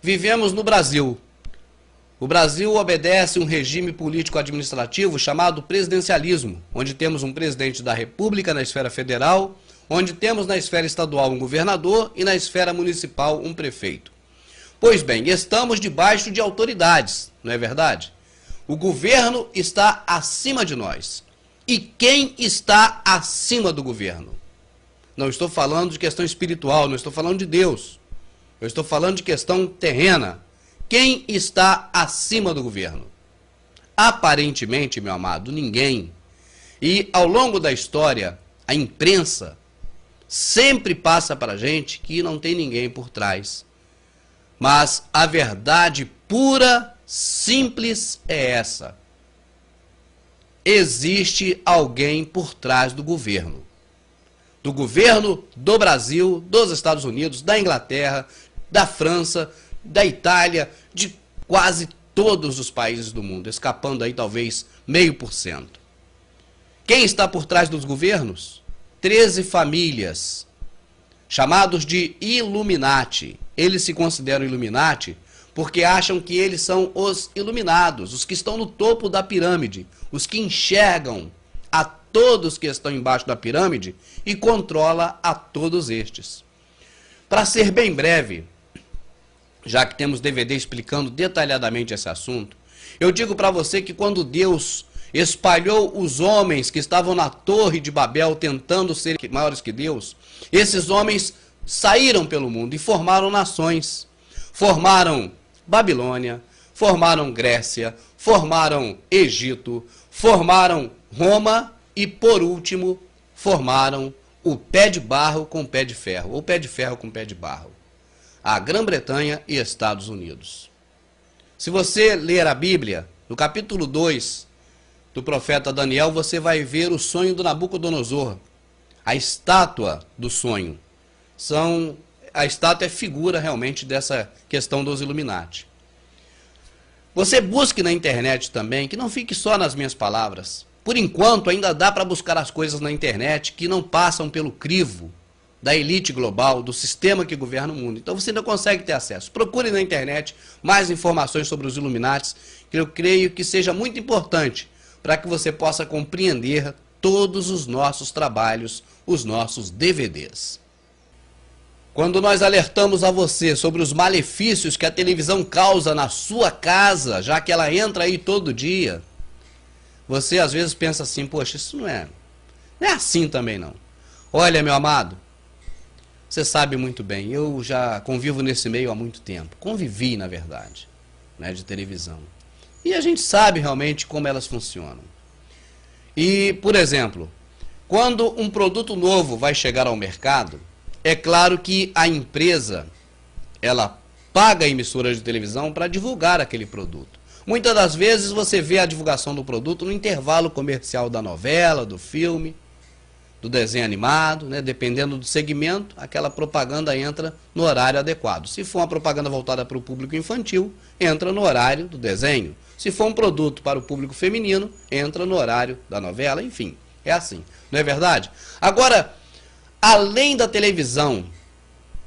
Vivemos no Brasil. O Brasil obedece um regime político-administrativo chamado presidencialismo, onde temos um presidente da República na esfera federal, onde temos na esfera estadual um governador e na esfera municipal um prefeito. Pois bem, estamos debaixo de autoridades, não é verdade? O governo está acima de nós. E quem está acima do governo? Não estou falando de questão espiritual, não estou falando de Deus. Eu estou falando de questão terrena. Quem está acima do governo? Aparentemente, meu amado, ninguém. E ao longo da história, a imprensa sempre passa para a gente que não tem ninguém por trás. Mas a verdade pura, simples é essa. Existe alguém por trás do governo. Do governo do Brasil, dos Estados Unidos, da Inglaterra, da França, da Itália, de quase todos os países do mundo, escapando aí talvez 0,5%. Quem está por trás dos governos? 13 famílias, chamados de Illuminati. Eles se consideram Illuminati porque acham que eles são os iluminados, os que estão no topo da pirâmide, os que enxergam a todos que estão embaixo da pirâmide e controla a todos estes. Para ser bem breve, já que temos DVD explicando detalhadamente esse assunto, eu digo para você que quando Deus espalhou os homens que estavam na Torre de Babel tentando ser maiores que Deus, esses homens saíram pelo mundo e formaram nações. Formaram Babilônia, formaram Grécia, formaram Egito, formaram Roma e, por último, formaram o pé de barro com o pé de ferro, ou pé de ferro com o pé de barro. A Grã-Bretanha e Estados Unidos. Se você ler a Bíblia, no capítulo 2 do profeta Daniel, você vai ver o sonho do Nabucodonosor, a estátua do sonho. A estátua é figura realmente dessa questão dos Illuminati. Você busque na internet também, que não fique só nas minhas palavras. Por enquanto ainda dá para buscar as coisas na internet que não passam pelo crivo da elite global, do sistema que governa o mundo. Então você ainda consegue ter acesso. Procure na internet mais informações sobre os Illuminati, que eu creio que seja muito importante para que você possa compreender todos os nossos trabalhos, os nossos DVDs. Quando nós alertamos a você sobre os malefícios que a televisão causa na sua casa, já que ela entra aí todo dia, você às vezes pensa assim, poxa, isso não é assim também não. Olha, meu amado, você sabe muito bem, eu já convivo nesse meio há muito tempo. Convivi, na verdade, né, de televisão. E a gente sabe realmente como elas funcionam. E, por exemplo, quando um produto novo vai chegar ao mercado, é claro que a empresa, ela paga a emissora de televisão para divulgar aquele produto. Muitas das vezes você vê a divulgação do produto no intervalo comercial da novela, do filme, do desenho animado, né? Dependendo do segmento, aquela propaganda entra no horário adequado. Se for uma propaganda voltada para o público infantil, entra no horário do desenho. Se for um produto para o público feminino, entra no horário da novela, enfim, é assim, não é verdade? Agora, além da televisão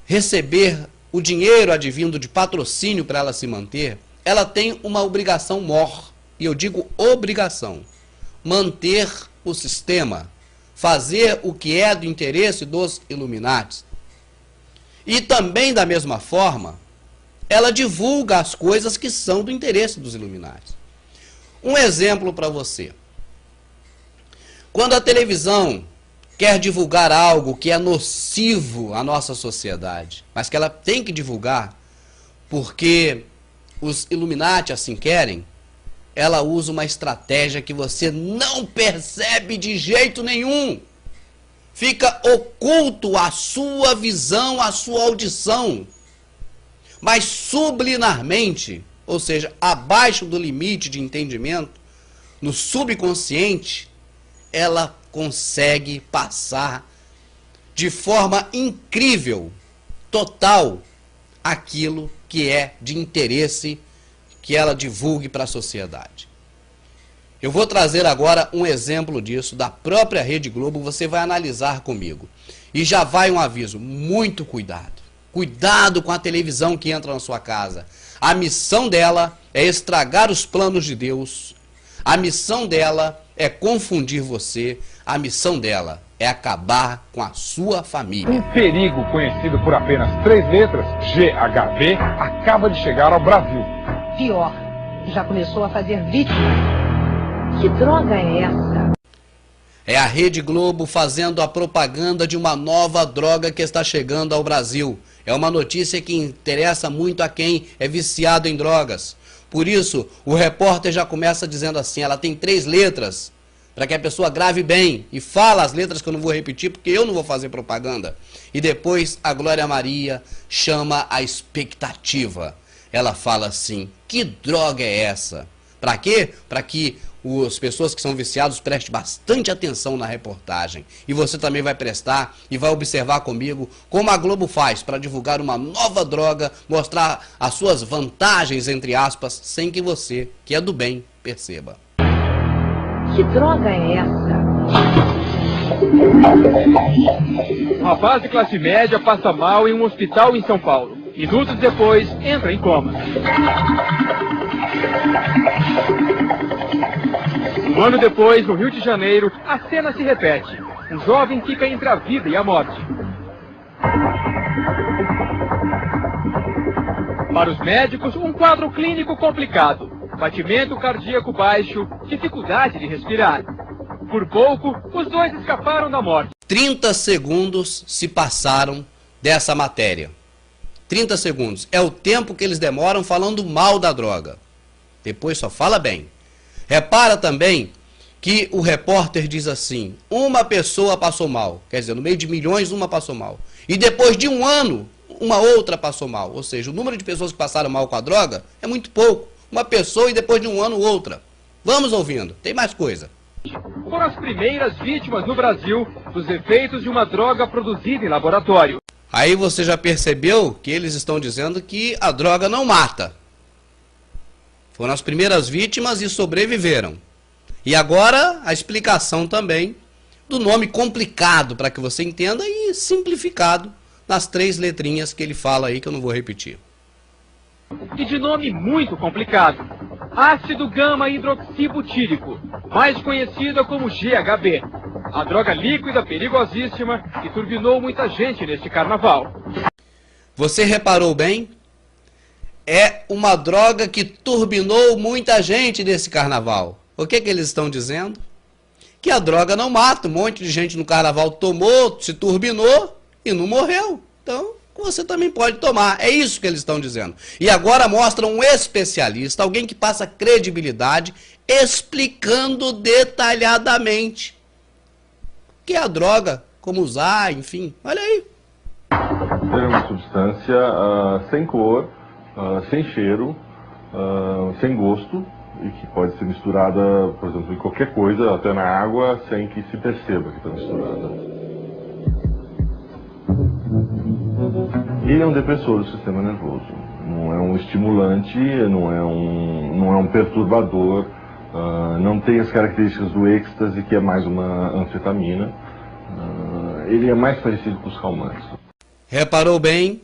receber o dinheiro advindo de patrocínio para ela se manter, ela tem uma obrigação maior, e eu digo obrigação, manter o sistema, fazer o que é do interesse dos Illuminati. E também, da mesma forma, ela divulga as coisas que são do interesse dos Illuminati. Um exemplo para você. Quando a televisão quer divulgar algo que é nocivo à nossa sociedade, mas que ela tem que divulgar porque os Illuminati assim querem, ela usa uma estratégia que você não percebe de jeito nenhum. Fica oculto a sua visão, a sua audição. Mas subliminarmente, ou seja, abaixo do limite de entendimento, no subconsciente, ela consegue passar de forma incrível, total, aquilo que é de interesse que ela divulgue para a sociedade. Eu vou trazer agora um exemplo disso da própria Rede Globo, você vai analisar comigo. E já vai um aviso, muito cuidado. Cuidado com a televisão que entra na sua casa. A missão dela é estragar os planos de Deus. A missão dela é confundir você. A missão dela é acabar com a sua família. Um perigo conhecido por apenas 3 letras, GHB, acaba de chegar ao Brasil. Pior, já começou a fazer vítimas. Que droga é essa? É a Rede Globo fazendo a propaganda de uma nova droga que está chegando ao Brasil. É uma notícia que interessa muito a quem é viciado em drogas. Por isso, o repórter já começa dizendo assim, ela tem 3 letras, para que a pessoa grave bem e fala as letras que eu não vou repetir, porque eu não vou fazer propaganda. E depois a Glória Maria chama a expectativa. Ela fala assim, que droga é essa? Para quê? Para que as pessoas que são viciados prestem bastante atenção na reportagem. E você também vai prestar e vai observar comigo como a Globo faz para divulgar uma nova droga, mostrar as suas vantagens, entre aspas, sem que você, que é do bem, perceba. Que droga é essa? Um rapaz de classe média passa mal em um hospital em São Paulo. Minutos depois, entra em coma. Um ano depois, no Rio de Janeiro, a cena se repete. Um jovem fica entre a vida e a morte. Para os médicos, um quadro clínico complicado. Batimento cardíaco baixo, dificuldade de respirar. Por pouco, os dois escaparam da morte. 30 segundos se passaram dessa matéria. 30 segundos. É o tempo que eles demoram falando mal da droga. Depois só fala bem. Repara também que o repórter diz assim, uma pessoa passou mal. Quer dizer, no meio de milhões, uma passou mal. E depois de um ano, uma outra passou mal. Ou seja, o número de pessoas que passaram mal com a droga é muito pouco. Uma pessoa e depois de um ano, outra. Vamos ouvindo, tem mais coisa. Foram as primeiras vítimas no Brasil dos efeitos de uma droga produzida em laboratório. Aí você já percebeu que eles estão dizendo que a droga não mata. Foram as primeiras vítimas e sobreviveram. E agora a explicação também do nome complicado, para que você entenda, e simplificado nas 3 letrinhas que ele fala aí, que eu não vou repetir. E de nome muito complicado, ácido gama-hidroxibutírico, mais conhecida como GHB, a droga líquida perigosíssima que turbinou muita gente neste carnaval. Você reparou bem? É uma droga que turbinou muita gente nesse carnaval. O que eles estão dizendo? Que a droga não mata. Um monte de gente no carnaval tomou, se turbinou e não morreu. Então, você também pode tomar. É isso que eles estão dizendo. E agora mostram um especialista, alguém que passa credibilidade, explicando detalhadamente o que é a droga, como usar, enfim. Olha aí. É uma substância sem cor, sem cheiro, sem gosto, e que pode ser misturada, por exemplo, em qualquer coisa, até na água, sem que se perceba que está misturada. Ele é um depressor do sistema nervoso. Não é um estimulante, não é um perturbador, não tem as características do êxtase, que é mais uma anfetamina. Ele é mais parecido com os calmantes. Reparou bem?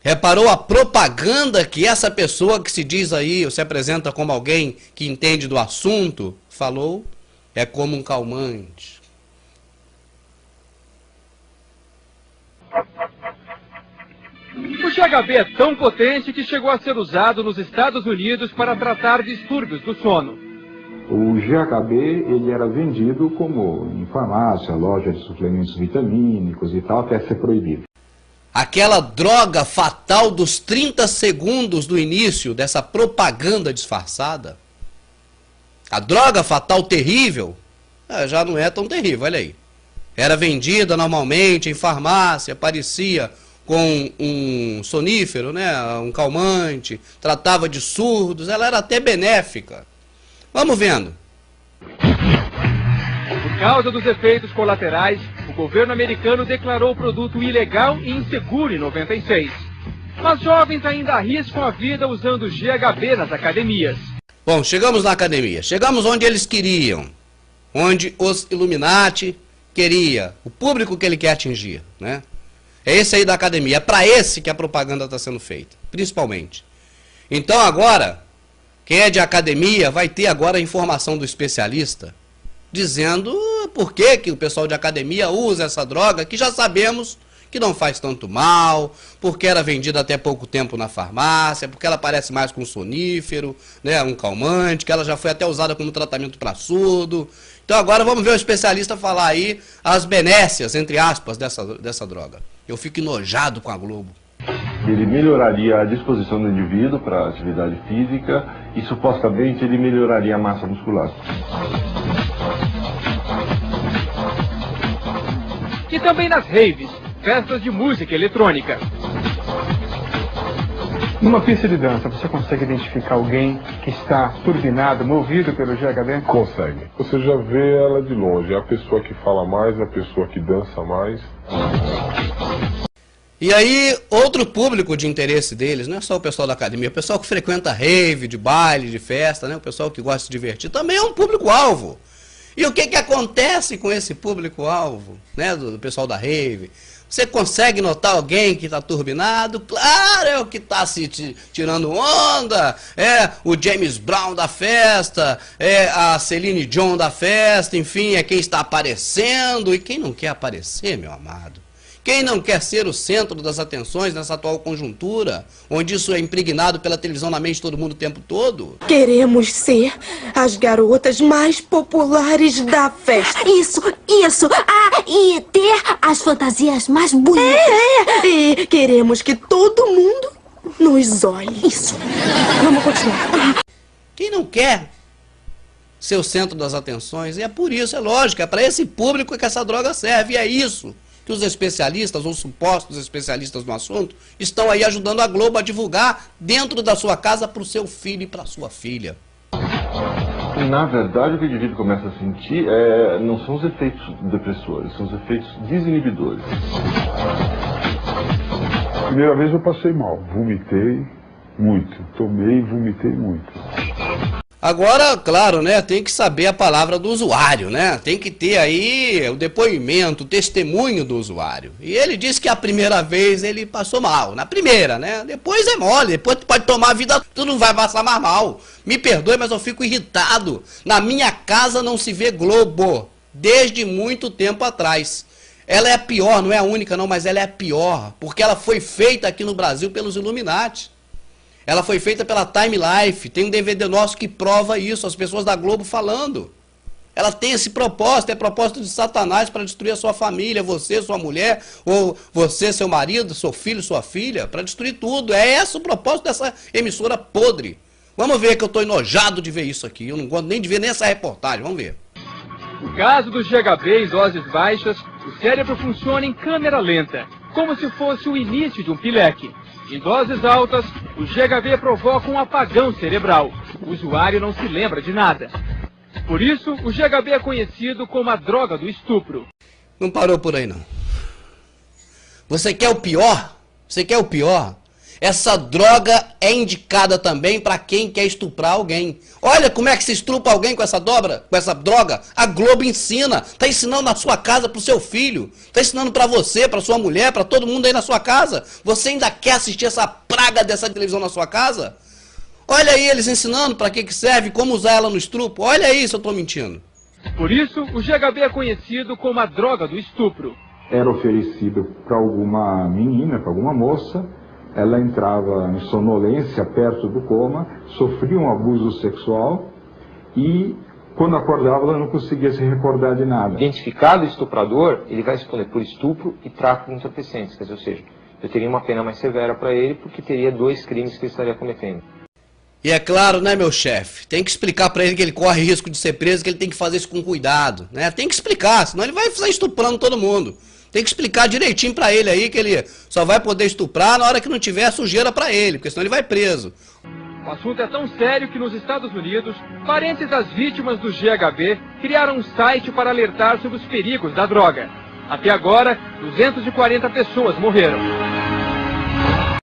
Reparou a propaganda que essa pessoa que se diz aí, ou se apresenta como alguém que entende do assunto, falou? É como um calmante. O GHB é tão potente que chegou a ser usado nos Estados Unidos para tratar distúrbios do sono. O GHB ele era vendido como em farmácia, loja de suplementos vitamínicos e tal, até ser proibido. Aquela droga fatal dos 30 segundos do início dessa propaganda disfarçada. A droga fatal terrível, já não é tão terrível, olha aí. Era vendida normalmente em farmácia, parecia com um sonífero, né, um calmante, tratava de surdos, ela era até benéfica. Vamos vendo. Por causa dos efeitos colaterais, o governo americano declarou o produto ilegal e inseguro em 96. Mas jovens ainda arriscam a vida usando GHB nas academias. Bom, chegamos na academia, chegamos onde eles queriam, onde os Illuminati queria, o público que ele quer atingir, né? É esse aí da academia, é para esse que a propaganda está sendo feita, principalmente. Então agora, quem é de academia vai ter agora a informação do especialista, dizendo por que o pessoal de academia usa essa droga, que já sabemos que não faz tanto mal, porque era vendida até pouco tempo na farmácia, porque ela parece mais com um sonífero, né, um calmante, que ela já foi até usada como tratamento para surdo. Então agora vamos ver o especialista falar aí as benécias, entre aspas, dessa droga. Eu fico enojado com a Globo. Ele melhoraria a disposição do indivíduo para a atividade física e supostamente ele melhoraria a massa muscular. E também nas raves, festas de música eletrônica. Numa pista de dança, você consegue identificar alguém que está turbinado, movido pelo GHB? Consegue. Você já vê ela de longe. É a pessoa que fala mais, a pessoa que dança mais. E aí, outro público de interesse deles, não é só o pessoal da academia, o pessoal que frequenta rave, de baile, de festa, né? O pessoal que gosta de se divertir, também é um público-alvo. E o que acontece com esse público-alvo, né, do pessoal da rave? Você consegue notar alguém que está turbinado? Claro, é o que está se tirando onda, é o James Brown da festa, é a Celine Dion da festa, enfim, é quem está aparecendo. E quem não quer aparecer, meu amado? Quem não quer ser o centro das atenções nessa atual conjuntura, onde isso é impregnado pela televisão na mente de todo mundo o tempo todo? Queremos ser as garotas mais populares da festa. Isso. E ter as fantasias mais bonitas. E queremos que todo mundo nos olhe. Isso. Vamos continuar. Quem não quer ser o centro das atenções? E é por isso, é lógico, é para esse público que essa droga serve, e é isso que os especialistas, ou supostos especialistas no assunto, estão aí ajudando a Globo a divulgar dentro da sua casa para o seu filho e para a sua filha. Na verdade, o que o indivíduo começa a sentir não são os efeitos depressores, são os efeitos desinibidores. Primeira vez eu passei mal, vomitei muito, tomei e vomitei muito. Agora, claro, né, tem que saber a palavra do usuário, né? Tem que ter aí o depoimento, o testemunho do usuário. E ele disse que a primeira vez ele passou mal, na primeira, né? Depois é mole, depois tu pode tomar a vida, tu não vai passar mais mal. Me perdoe, mas eu fico irritado. Na minha casa não se vê Globo, desde muito tempo atrás. Ela é a pior, não é a única não, mas ela é a pior, porque ela foi feita aqui no Brasil pelos Illuminati. Ela foi feita pela Time Life, tem um DVD nosso que prova isso, as pessoas da Globo falando. Ela tem esse propósito, é propósito de Satanás para destruir a sua família, você, sua mulher, ou você, seu marido, seu filho, sua filha, para destruir tudo. É esse o propósito dessa emissora podre. Vamos ver que eu estou enojado de ver isso aqui, eu não gosto nem de ver nessa reportagem, vamos ver. No caso do GHB em doses baixas, o cérebro funciona em câmera lenta, como se fosse o início de um pileque. Em doses altas, o GHB provoca um apagão cerebral. O usuário não se lembra de nada. Por isso, o GHB é conhecido como a droga do estupro. Não parou por aí, não. Você quer o pior? Você quer o pior? Essa droga é indicada também para quem quer estuprar alguém. Olha como é que se estupra alguém com essa droga. A Globo ensina. Está ensinando na sua casa para o seu filho. Está ensinando para você, para sua mulher, para todo mundo aí na sua casa. Você ainda quer assistir essa praga dessa televisão na sua casa? Olha aí eles ensinando para que serve, como usar ela no estupro. Olha aí se eu estou mentindo. Por isso, o GHB é conhecido como a droga do estupro. Era oferecido para alguma menina, para alguma moça. Ela entrava em sonolência perto do coma, sofria um abuso sexual e, quando acordava, ela não conseguia se recordar de nada. Identificado o estuprador, ele vai responder por estupro e tráfico de entorpecentes, quer dizer, ou seja, eu teria uma pena mais severa para ele porque teria 2 crimes que ele estaria cometendo. E é claro, né, meu chefe, tem que explicar para ele que ele corre risco de ser preso, que ele tem que fazer isso com cuidado, né? Tem que explicar, senão ele vai sair estuprando todo mundo. Tem que explicar direitinho pra ele aí que ele só vai poder estuprar na hora que não tiver sujeira pra ele, porque senão ele vai preso. O assunto é tão sério que nos Estados Unidos, parentes das vítimas do GHB criaram um site para alertar sobre os perigos da droga. Até agora, 240 pessoas morreram.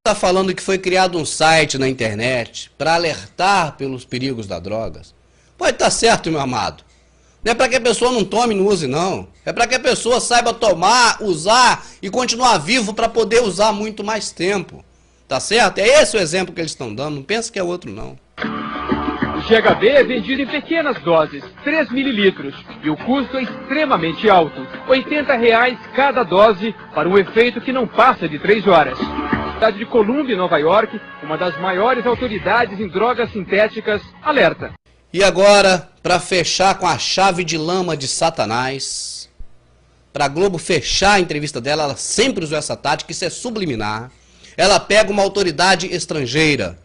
Está falando que foi criado um site na internet para alertar pelos perigos das drogas. Pode estar certo, meu amado. Não é para que a pessoa não tome e não use, não. É para que a pessoa saiba tomar, usar e continuar vivo para poder usar muito mais tempo. Tá certo? É esse o exemplo que eles estão dando. Não pensa que é outro, não. O GHB é vendido em pequenas doses, 3 mililitros, e o custo é extremamente alto, R$80 cada dose, para um efeito que não passa de 3 horas. A cidade de Columbia, Nova York, uma das maiores autoridades em drogas sintéticas, alerta. E agora, para fechar com a chave de lama de Satanás, para a Globo fechar a entrevista dela, ela sempre usou essa tática, isso é subliminar. Ela pega uma autoridade estrangeira,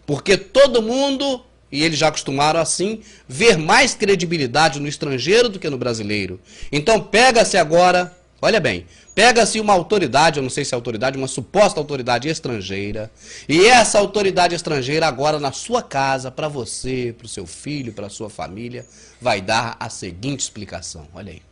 porque todo mundo, e eles já acostumaram assim, ver mais credibilidade no estrangeiro do que no brasileiro. Então pega-se agora, olha bem, pega-se uma autoridade, eu não sei se é autoridade, uma suposta autoridade estrangeira, e essa autoridade estrangeira agora na sua casa, para você, para o seu filho, para a sua família, vai dar a seguinte explicação, olha aí.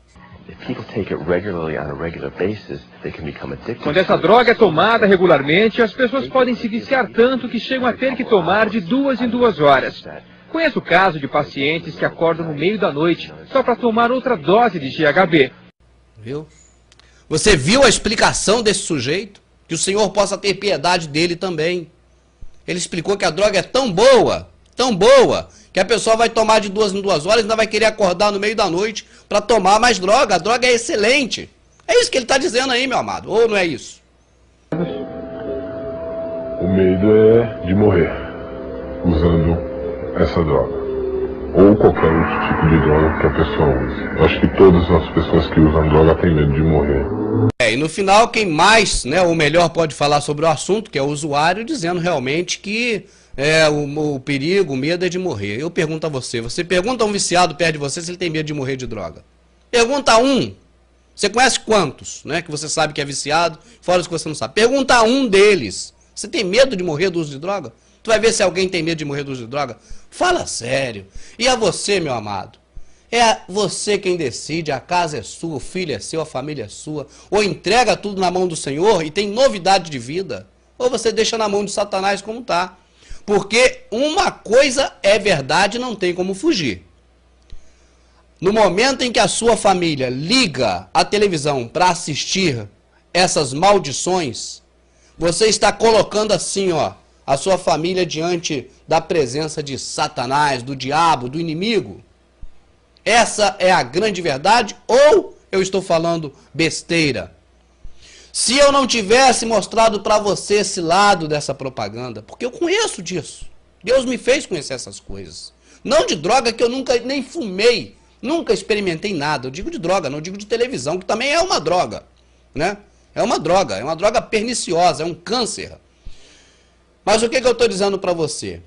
Quando essa droga é tomada regularmente, as pessoas podem se viciar tanto que chegam a ter que tomar de 2 em 2 horas. Conheço o caso de pacientes que acordam no meio da noite só para tomar outra dose de GHB. Viu? Você viu a explicação desse sujeito? Que o Senhor possa ter piedade dele também. Ele explicou que a droga é tão boa, que a pessoa vai tomar de 2 em 2 horas e ainda vai querer acordar no meio da noite para tomar mais droga. A droga é excelente. É isso que ele está dizendo aí, meu amado. Ou não é isso? O medo é de morrer usando essa droga. Ou qualquer outro tipo de droga que a pessoa use. Eu acho que todas as pessoas que usam droga têm medo de morrer. E no final, quem mais, né, ou melhor, pode falar sobre o assunto, que é o usuário, dizendo realmente que o perigo, o medo é de morrer. Eu pergunto a você, pergunta a um viciado perto de você se ele tem medo de morrer de droga. Pergunta a um. Você conhece quantos, né, que você sabe que é viciado, fora os que você não sabe. Pergunta a um deles. Você tem medo de morrer do uso de droga? Tu vai ver se alguém tem medo de morrer do uso de droga? Fala sério. E a você, meu amado? É você quem decide, a casa é sua, o filho é seu, a família é sua. Ou entrega tudo na mão do Senhor e tem novidade de vida. Ou você deixa na mão de Satanás como está. Porque uma coisa é verdade e não tem como fugir. No momento em que a sua família liga a televisão para assistir essas maldições, você está colocando assim, ó, a sua família diante da presença de Satanás, do diabo, do inimigo. Essa é a grande verdade ou eu estou falando besteira? Se eu não tivesse mostrado para você esse lado dessa propaganda, porque eu conheço disso. Deus me fez conhecer essas coisas. Não de droga, que eu nunca nem fumei, nunca experimentei nada. Eu digo de droga, não digo de televisão, que também é uma droga, né? É uma droga perniciosa, é um câncer. Mas o que eu estou dizendo para você?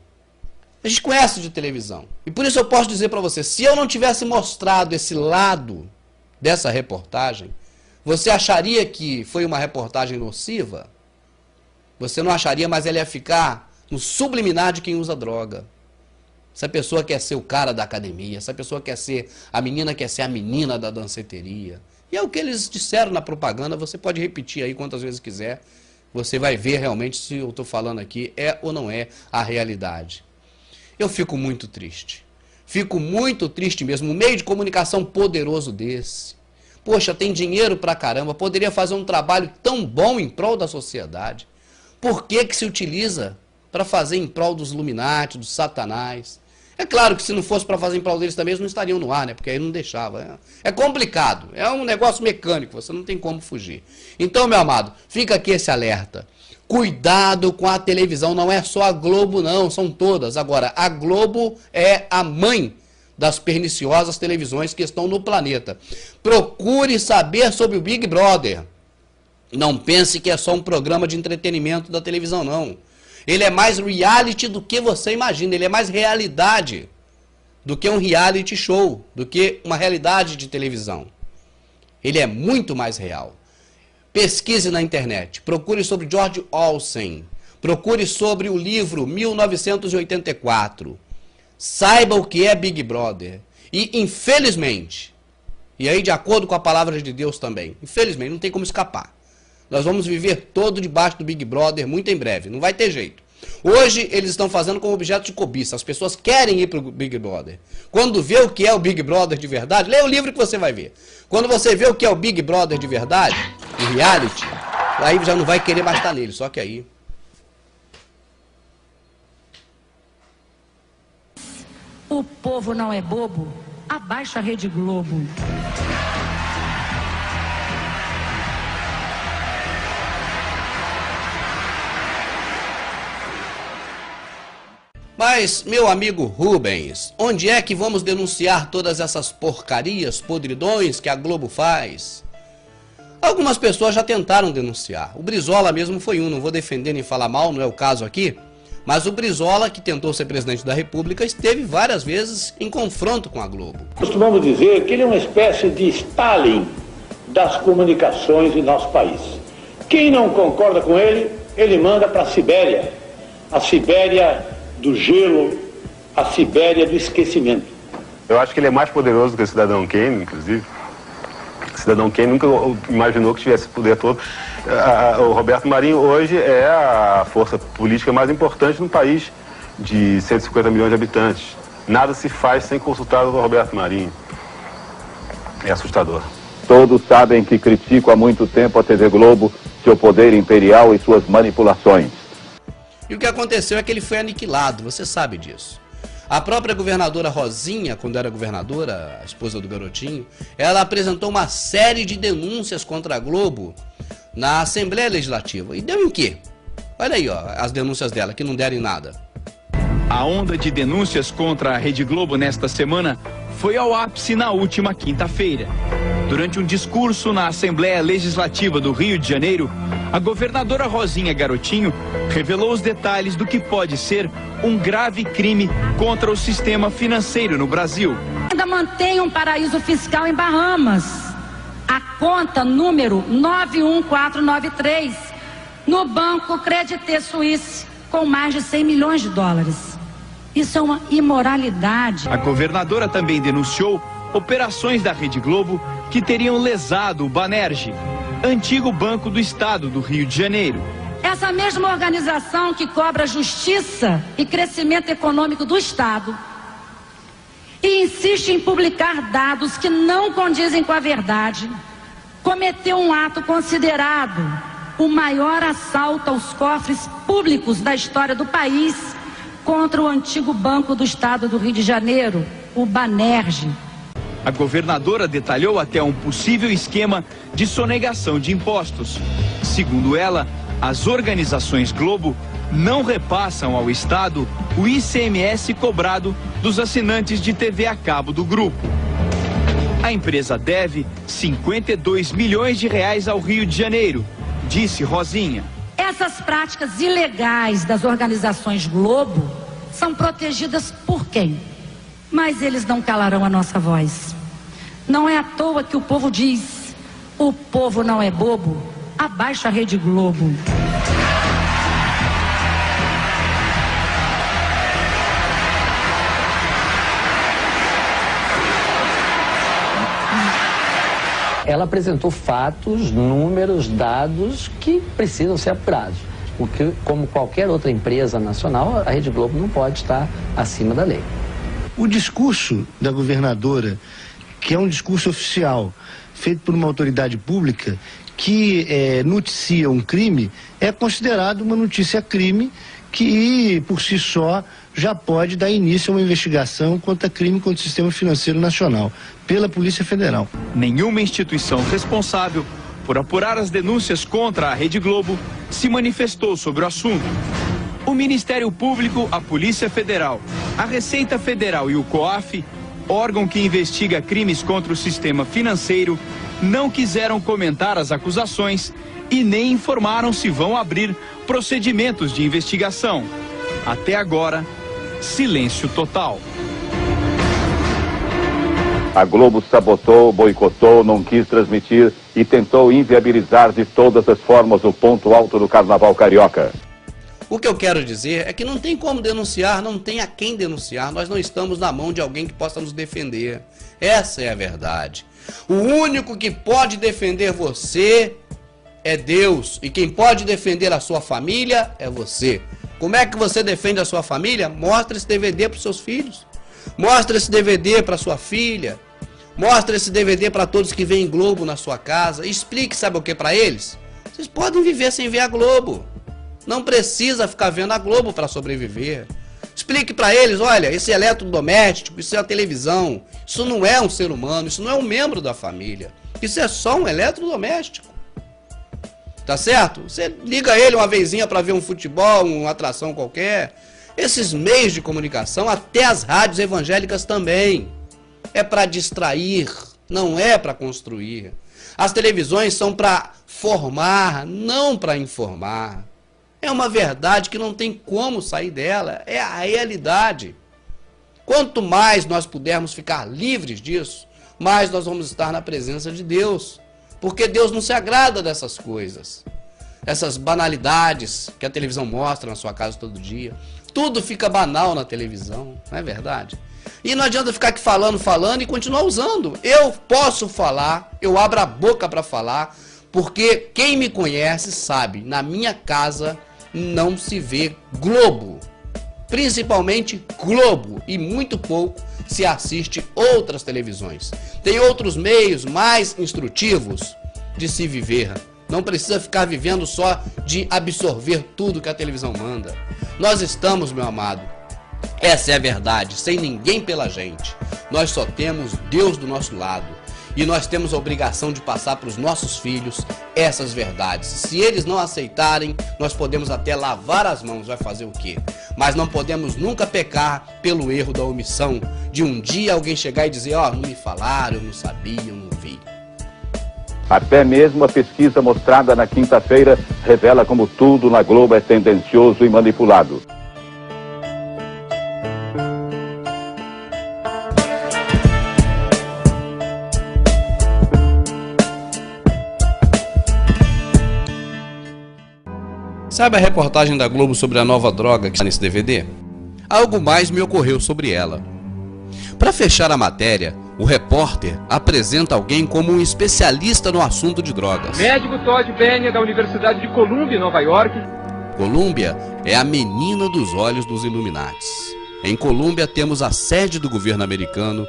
A gente conhece de televisão. E por isso eu posso dizer para você, se eu não tivesse mostrado esse lado dessa reportagem, você acharia que foi uma reportagem nociva? Você não acharia, mas ela ia ficar no subliminar de quem usa droga. Essa pessoa quer ser o cara da academia, essa pessoa quer ser a menina da danceteria. E é o que eles disseram na propaganda, você pode repetir aí quantas vezes quiser. Você vai ver realmente se eu estou falando aqui é ou não é a realidade. Eu fico muito triste. Fico muito triste mesmo. Um meio de comunicação poderoso desse. Poxa, tem dinheiro pra caramba, poderia fazer um trabalho tão bom em prol da sociedade. Por que se utiliza para fazer em prol dos Illuminati, dos Satanás? É claro que se não fosse para fazer em prol deles também, eles não estariam no ar, né? Porque aí não deixava. É complicado, é um negócio mecânico, você não tem como fugir. Então, meu amado, fica aqui esse alerta. Cuidado com a televisão, não é só a Globo não, são todas. Agora, a Globo é a mãe das perniciosas televisões que estão no planeta. Procure saber sobre o Big Brother. Não pense que é só um programa de entretenimento da televisão, não. Ele é mais reality do que você imagina, ele é mais realidade do que um reality show, do que uma realidade de televisão. Ele é muito mais real. Pesquise na internet, procure sobre George Orwell, procure sobre o livro 1984. Saiba o que é Big Brother. E, infelizmente, e aí de acordo com a palavra de Deus também, infelizmente, não tem como escapar. Nós vamos viver todo debaixo do Big Brother muito em breve, não vai ter jeito. Hoje eles estão fazendo como objeto de cobiça, as pessoas querem ir para o Big Brother. Quando vê o que é o Big Brother de verdade, leia o livro que você vai ver. Quando você vê o que é o Big Brother de verdade, o reality, aí já não vai querer mais estar nele, só que aí... O povo não é bobo, abaixa a Rede Globo. Mas, meu amigo Rubens, onde é que vamos denunciar todas essas porcarias, podridões que a Globo faz? Algumas pessoas já tentaram denunciar. O Brizola mesmo foi um, não vou defender nem falar mal, não é o caso aqui. Mas o Brizola, que tentou ser presidente da República, esteve várias vezes em confronto com a Globo. Costumamos dizer que ele é uma espécie de Stalin das comunicações em nosso país. Quem não concorda com ele, ele manda para a Sibéria. A Sibéria do gelo, a Sibéria do esquecimento. Eu acho que ele é mais poderoso que o Cidadão Kane, inclusive. O Cidadão Kane nunca imaginou que tivesse poder todo. O Roberto Marinho hoje é a força política mais importante no país de 150 milhões de habitantes. Nada se faz sem consultar o Roberto Marinho. É assustador. Todos sabem que critico há muito tempo a TV Globo, seu poder imperial e suas manipulações. E o que aconteceu é que ele foi aniquilado, você sabe disso. A própria governadora Rosinha, quando era governadora, a esposa do garotinho, ela apresentou uma série de denúncias contra a Globo na Assembleia Legislativa. E deu em quê? Olha aí, ó, as denúncias dela, que não deram em nada. A onda de denúncias contra a Rede Globo nesta semana foi ao ápice na última quinta-feira. Durante um discurso na Assembleia Legislativa do Rio de Janeiro, a governadora Rosinha Garotinho revelou os detalhes do que pode ser um grave crime contra o sistema financeiro no Brasil. Ainda mantém um paraíso fiscal em Bahamas. A conta número 91493 no Banco Credit Suisse, com mais de 100 milhões de dólares. Isso é uma imoralidade. A governadora também denunciou operações da Rede Globo que teriam lesado o Banerj, antigo Banco do Estado do Rio de Janeiro. Essa mesma organização que cobra justiça e crescimento econômico do Estado e insiste em publicar dados que não condizem com a verdade, cometeu um ato considerado o maior assalto aos cofres públicos da história do país contra o antigo Banco do Estado do Rio de Janeiro, o Banerj. A governadora detalhou até um possível esquema de sonegação de impostos. Segundo ela, as organizações Globo não repassam ao Estado o ICMS cobrado dos assinantes de TV a cabo do grupo. A empresa deve 52 milhões de reais ao Rio de Janeiro, disse Rosinha. Essas práticas ilegais das organizações Globo são protegidas por quem? Mas eles não calarão a nossa voz. Não é à toa que o povo diz: o povo não é bobo, abaixo a Rede Globo. Ela apresentou fatos, números, dados que precisam ser apurados. Porque, como qualquer outra empresa nacional, a Rede Globo não pode estar acima da lei. O discurso da governadora, que é um discurso oficial, feito por uma autoridade pública, que noticia um crime, é considerado uma notícia-crime que, por si só, já pode dar início a uma investigação contra crime contra o sistema financeiro nacional, pela Polícia Federal. Nenhuma instituição responsável por apurar as denúncias contra a Rede Globo se manifestou sobre o assunto. O Ministério Público, a Polícia Federal, a Receita Federal e o COAF, órgão que investiga crimes contra o sistema financeiro, não quiseram comentar as acusações e nem informaram se vão abrir procedimentos de investigação. Até agora, silêncio total. A Globo sabotou, boicotou, não quis transmitir e tentou inviabilizar de todas as formas o ponto alto do Carnaval Carioca. O que eu quero dizer é que não tem como denunciar, não tem a quem denunciar. Nós não estamos na mão de alguém que possa nos defender. Essa é a verdade. O único que pode defender você é Deus. E quem pode defender a sua família é você. Como é que você defende a sua família? Mostra esse DVD para os seus filhos. Mostra esse DVD para sua filha. Mostra esse DVD para todos que veem Globo na sua casa. Explique, sabe o que para eles? Vocês podem viver sem ver a Globo. Não precisa ficar vendo a Globo para sobreviver. Explique para eles, olha, esse eletrodoméstico, isso é a televisão, isso não é um ser humano, isso não é um membro da família. Isso é só um eletrodoméstico. Tá certo? Você liga ele uma vezinha para ver um futebol, uma atração qualquer. Esses meios de comunicação, até as rádios evangélicas também, é para distrair, não é para construir. As televisões são para formar, não para informar. É uma verdade que não tem como sair dela, é a realidade. Quanto mais nós pudermos ficar livres disso, mais nós vamos estar na presença de Deus. Porque Deus não se agrada dessas coisas. Essas banalidades que a televisão mostra na sua casa todo dia. Tudo fica banal na televisão, não é verdade? E não adianta ficar aqui falando e continuar usando. Eu posso falar, eu abro a boca para falar, porque quem me conhece sabe, na minha casa não se vê Globo. Principalmente Globo, e muito pouco se assiste outras televisões. Tem outros meios mais instrutivos de se viver. Não precisa ficar vivendo só de absorver tudo que a televisão manda. Nós estamos, meu amado, essa é a verdade, sem ninguém pela gente. Nós só temos Deus do nosso lado. E nós temos a obrigação de passar para os nossos filhos essas verdades. Se eles não aceitarem, nós podemos até lavar as mãos, vai fazer o quê? Mas não podemos nunca pecar pelo erro da omissão, de um dia alguém chegar e dizer, ó, não me falaram, eu não sabia, eu não vi. Até mesmo a pesquisa mostrada na quinta-feira revela como tudo na Globo é tendencioso e manipulado. Sabe a reportagem da Globo sobre a nova droga que está nesse DVD? Algo mais me ocorreu sobre ela. Para fechar a matéria, o repórter apresenta alguém como um especialista no assunto de drogas. Médico Todd Benya, da Universidade de Columbia, em Nova York. Columbia é a menina dos olhos dos Illuminatis. Em Columbia temos a sede do governo americano,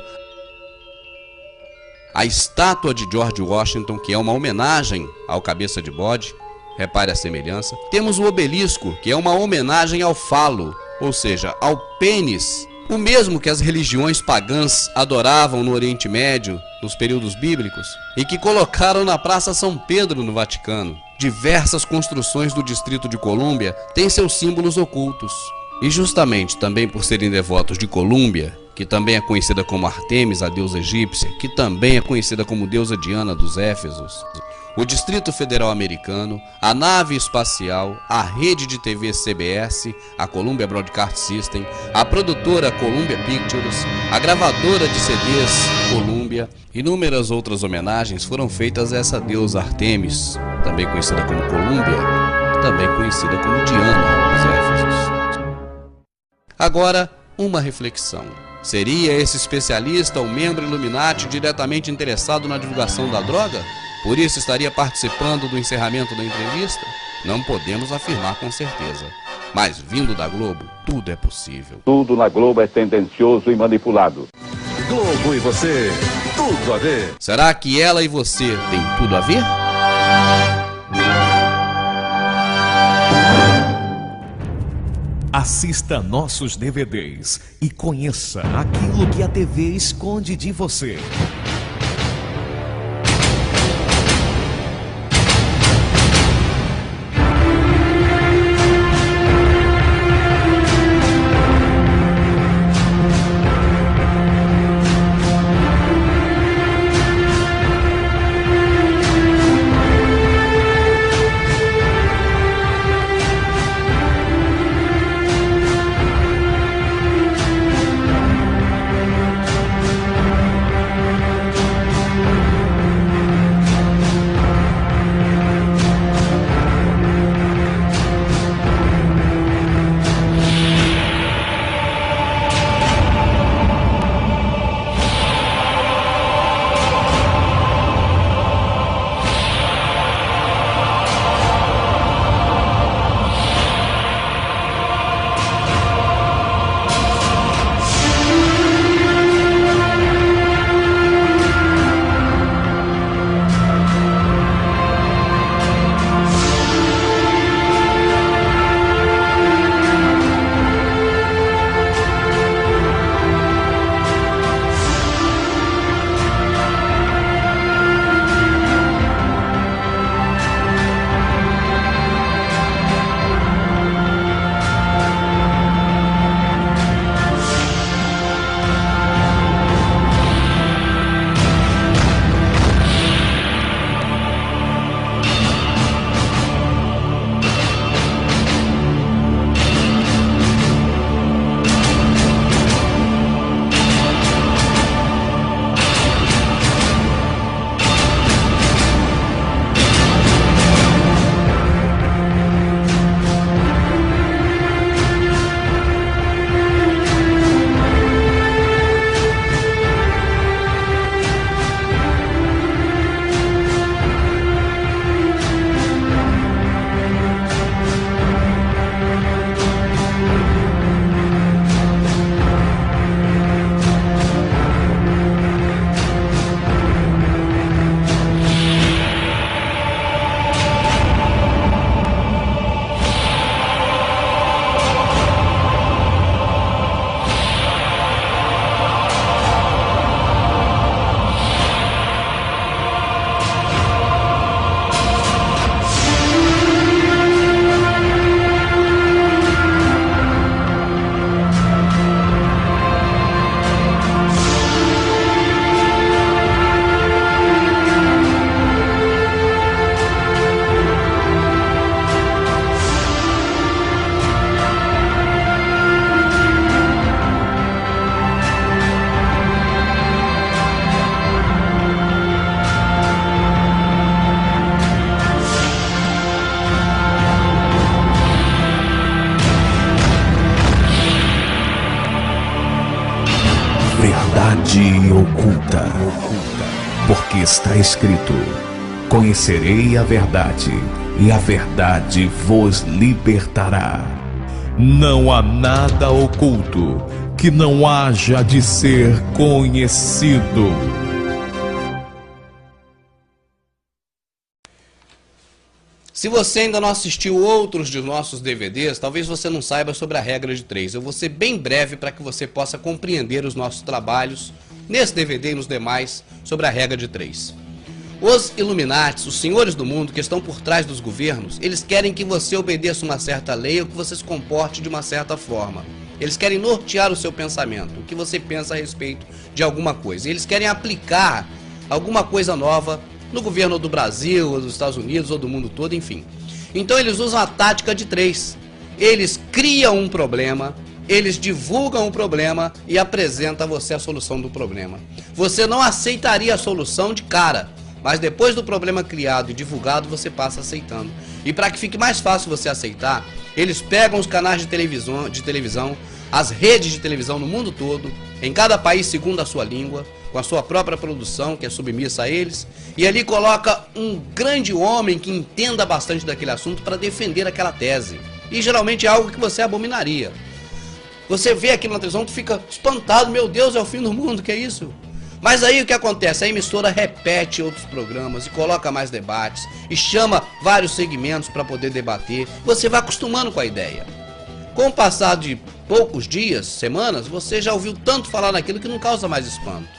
a estátua de George Washington, que é uma homenagem ao cabeça de bode. Repare a semelhança. Temos o obelisco, que é uma homenagem ao falo, ou seja, ao pênis O mesmo que as religiões pagãs adoravam no Oriente Médio, nos períodos bíblicos, e que colocaram na Praça São Pedro, no Vaticano. Diversas construções do Distrito de Colômbia têm seus símbolos ocultos. E justamente também por serem devotos de Colômbia, que também é conhecida como Artemis, a deusa egípcia, que também é conhecida como deusa Diana dos Éfesos, o Distrito Federal Americano, a nave espacial, a rede de TV CBS, a Columbia Broadcast System, a produtora Columbia Pictures, a gravadora de CDs Columbia, inúmeras outras homenagens foram feitas a essa deusa Artemis, também conhecida como Columbia, também conhecida como Diana dos Éfesos. Agora, uma reflexão. Seria esse especialista ou membro Illuminati diretamente interessado na divulgação da droga? Por isso estaria participando do encerramento da entrevista? Não podemos afirmar com certeza. Mas vindo da Globo, tudo é possível. Tudo na Globo é tendencioso e manipulado. Globo e você, tudo a ver. Será que ela e você têm tudo a ver? Assista nossos DVDs e conheça aquilo que a TV esconde de você. Verdade oculta. Porque está escrito: conhecerei a verdade, e a verdade vos libertará. Não há nada oculto que não haja de ser conhecido. Se você ainda não assistiu outros de nossos DVDs, talvez você não saiba sobre a regra de 3. Eu vou ser bem breve para que você possa compreender os nossos trabalhos nesse DVD e nos demais sobre a regra de 3. Os Illuminatis, os senhores do mundo que estão por trás dos governos, eles querem que você obedeça uma certa lei ou que você se comporte de uma certa forma. Eles querem nortear o seu pensamento, o que você pensa a respeito de alguma coisa. Eles querem aplicar alguma coisa nova no governo do Brasil, ou dos Estados Unidos, ou do mundo todo, enfim. Então eles usam a tática de 3. Eles criam um problema, eles divulgam o problema e apresentam a você a solução do problema. Você não aceitaria a solução de cara, mas depois do problema criado e divulgado, você passa aceitando. E para que fique mais fácil você aceitar, eles pegam os canais de televisão, as redes de televisão no mundo todo, em cada país segundo a sua língua, com a sua própria produção, que é submissa a eles, e ali coloca um grande homem que entenda bastante daquele assunto para defender aquela tese. E geralmente é algo que você abominaria. Você vê aquilo na televisão, tu fica espantado, meu Deus, é o fim do mundo, que é isso? Mas aí o que acontece? A emissora repete outros programas e coloca mais debates e chama vários segmentos para poder debater. Você vai acostumando com a ideia. Com o passar de poucos dias, semanas, você já ouviu tanto falar naquilo que não causa mais espanto.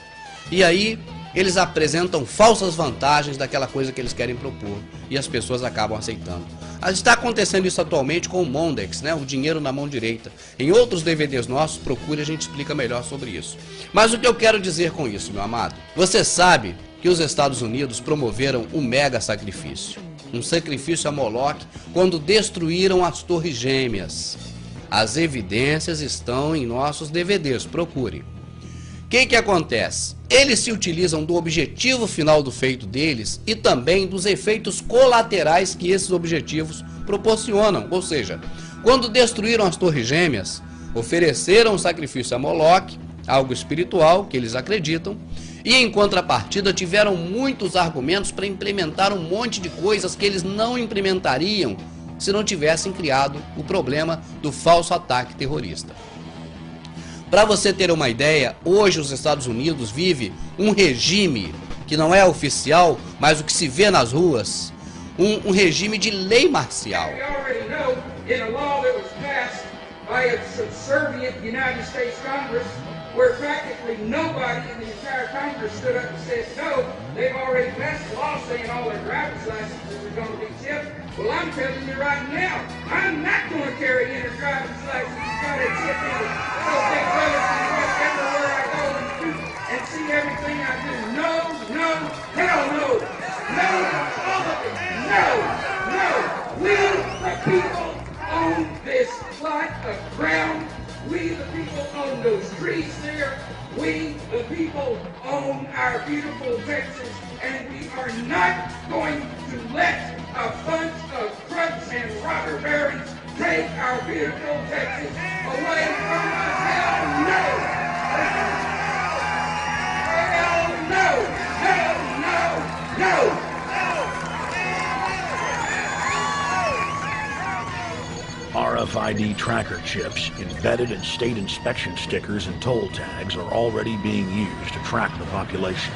E aí eles apresentam falsas vantagens daquela coisa que eles querem propor e as pessoas acabam aceitando. Está acontecendo isso atualmente com o Mondex, né? O dinheiro na mão direita. Em outros DVDs nossos, procure, a gente explica melhor sobre isso. Mas o que eu quero dizer com isso, meu amado? Você sabe que os Estados Unidos promoveram um mega sacrifício. Um sacrifício a Moloque quando destruíram as Torres Gêmeas. As evidências estão em nossos DVDs, procure. O que acontece? Eles se utilizam do objetivo final do feito deles e também dos efeitos colaterais que esses objetivos proporcionam. Ou seja, quando destruíram as Torres Gêmeas, ofereceram um sacrifício a Moloque, algo espiritual que eles acreditam, e em contrapartida tiveram muitos argumentos para implementar um monte de coisas que eles não implementariam se não tivessem criado o problema do falso ataque terrorista. Para você ter uma ideia, hoje os Estados Unidos vive um regime que não é oficial, mas o que se vê nas ruas, um regime de lei marcial. Where practically nobody in the entire Congress stood up and said no. They've already passed a law saying all their driver's licenses are going to be chipped. Well, I'm telling you right now, I'm not going to carry in a driver's license that's got a chip in it. So big brothers can watch everywhere I go and see everything I do. No, no, hell no. No, all of it. No, no. We, the people, own this plot of ground. We, the people, own those trees there. We, the people, own our beautiful Texas. And we are not going to let a bunch of crooks and robber barons take our beautiful Texas away from us. Hell no! Hell no! Hell no! No! RFID tracker chips embedded in state inspection stickers and toll tags are already being used to track the population.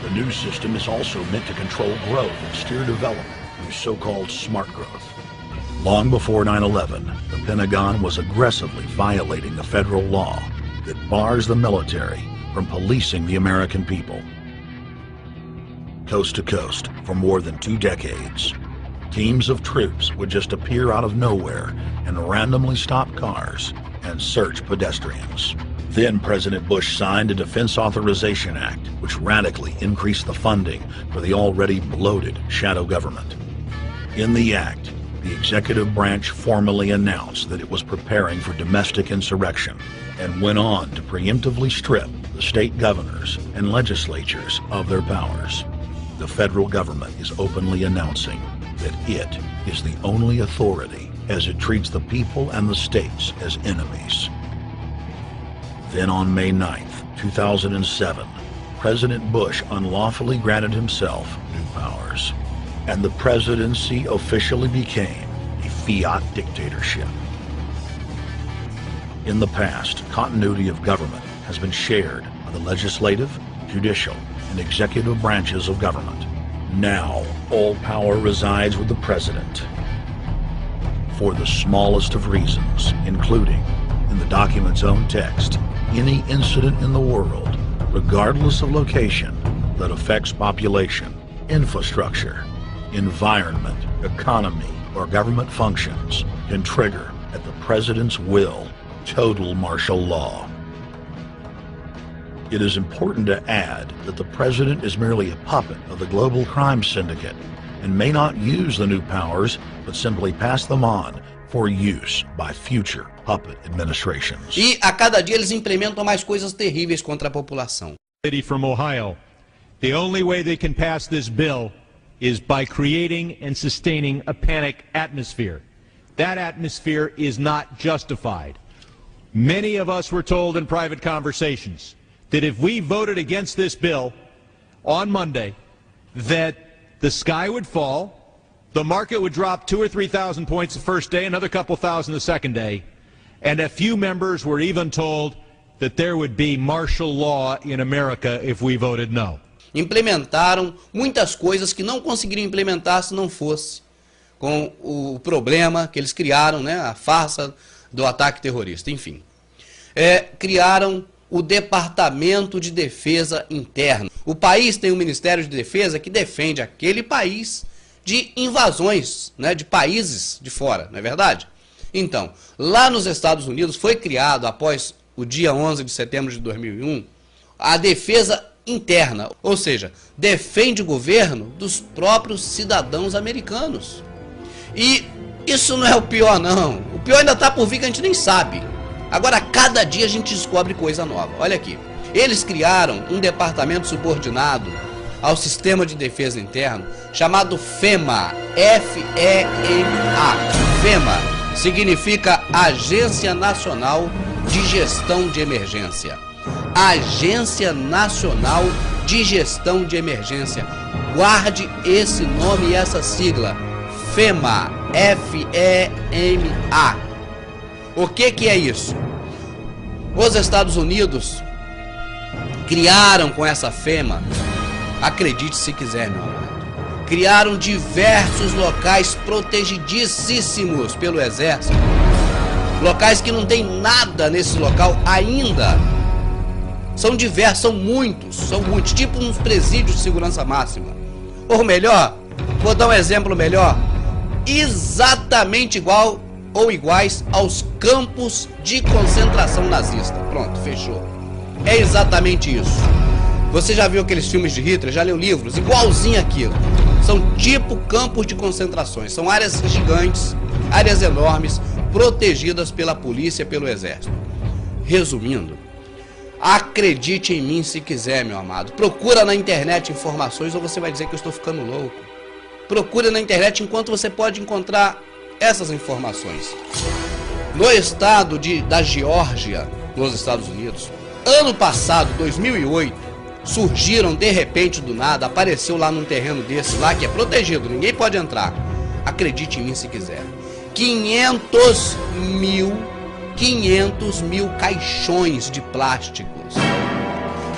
The new system is also meant to control growth and steer development through so-called smart growth. Long before 9/11, the Pentagon was aggressively violating the federal law that bars the military from policing the American people. Coast to coast, for more than 2 decades, teams of troops would just appear out of nowhere and randomly stop cars and search pedestrians. Then President Bush signed a Defense Authorization Act, which radically increased the funding for the already bloated shadow government. In the act, the executive branch formally announced that it was preparing for domestic insurrection and went on to preemptively strip the state governors and legislatures of their powers. The federal government is openly announcing that it is the only authority as it treats the people and the states as enemies. Then on May 9th, 2007, President Bush unlawfully granted himself new powers, and the presidency officially became a fiat dictatorship. In the past, continuity of government has been shared by the legislative, judicial, and executive branches of government. Now, all power resides with the president. For the smallest of reasons, including, in the document's own text, any incident in the world, regardless of location, that affects population, infrastructure, environment, economy, or government functions can trigger, at the president's will, total martial law. It is important to add that the president is merely a puppet of the global crime syndicate and may not use the new powers, but simply pass them on for use by future puppet administrations. E a cada dia eles implementam mais coisas terríveis contra a população. From Ohio, the only way they can pass this bill is by creating and sustaining a panic atmosphere. That atmosphere is not justified. Many of us were told in private conversations that if we voted against this bill on Monday, that the sky would fall, the market would drop 2,000 or 3,000 points the first day, another couple thousand the second day, and a few members were even told that there would be martial law in America if we voted no. Implementaram muitas coisas que não conseguiriam implementar se não fosse com o problema que eles criaram, né, a farsa do ataque terrorista, enfim. Criaram o Departamento de Defesa Interna. O país tem um Ministério de Defesa que defende aquele país de invasões, né, de países de fora, não é verdade? Então, lá nos Estados Unidos foi criado, após o dia 11 de setembro de 2001, a Defesa Interna, ou seja, defende o governo dos próprios cidadãos americanos. E isso não é o pior, não. O pior ainda está por vir, que a gente nem sabe. Agora, cada dia a gente descobre coisa nova. Olha aqui. Eles criaram um departamento subordinado ao Sistema de Defesa Interno, chamado FEMA. F-E-M-A. FEMA significa Agência Nacional de Gestão de Emergência. Agência Nacional de Gestão de Emergência. Guarde esse nome e essa sigla. FEMA. F-E-M-A. O que é isso? Os Estados Unidos criaram com essa FEMA, acredite se quiser, meu amado, criaram diversos locais protegidíssimos pelo Exército. Locais que não tem nada nesse local ainda. São diversos, são muitos, tipo uns presídios de segurança máxima. Ou melhor, vou dar um exemplo melhor, exatamente igual ou iguais aos campos de concentração nazista. Pronto, fechou. É exatamente isso. Você já viu aqueles filmes de Hitler, já leu livros, igualzinho aquilo. São tipo campos de concentrações, são áreas gigantes, áreas enormes, protegidas pela polícia e pelo exército. Resumindo, acredite em mim se quiser, meu amado. Procura na internet informações ou você vai dizer que eu estou ficando louco. Procure na internet enquanto você pode encontrar essas informações. No estado da Geórgia, nos Estados Unidos, ano passado, 2008, surgiram de repente do nada, apareceu lá num terreno desse lá que é protegido, ninguém pode entrar. Acredite em mim se quiser. 500 mil caixões de plásticos.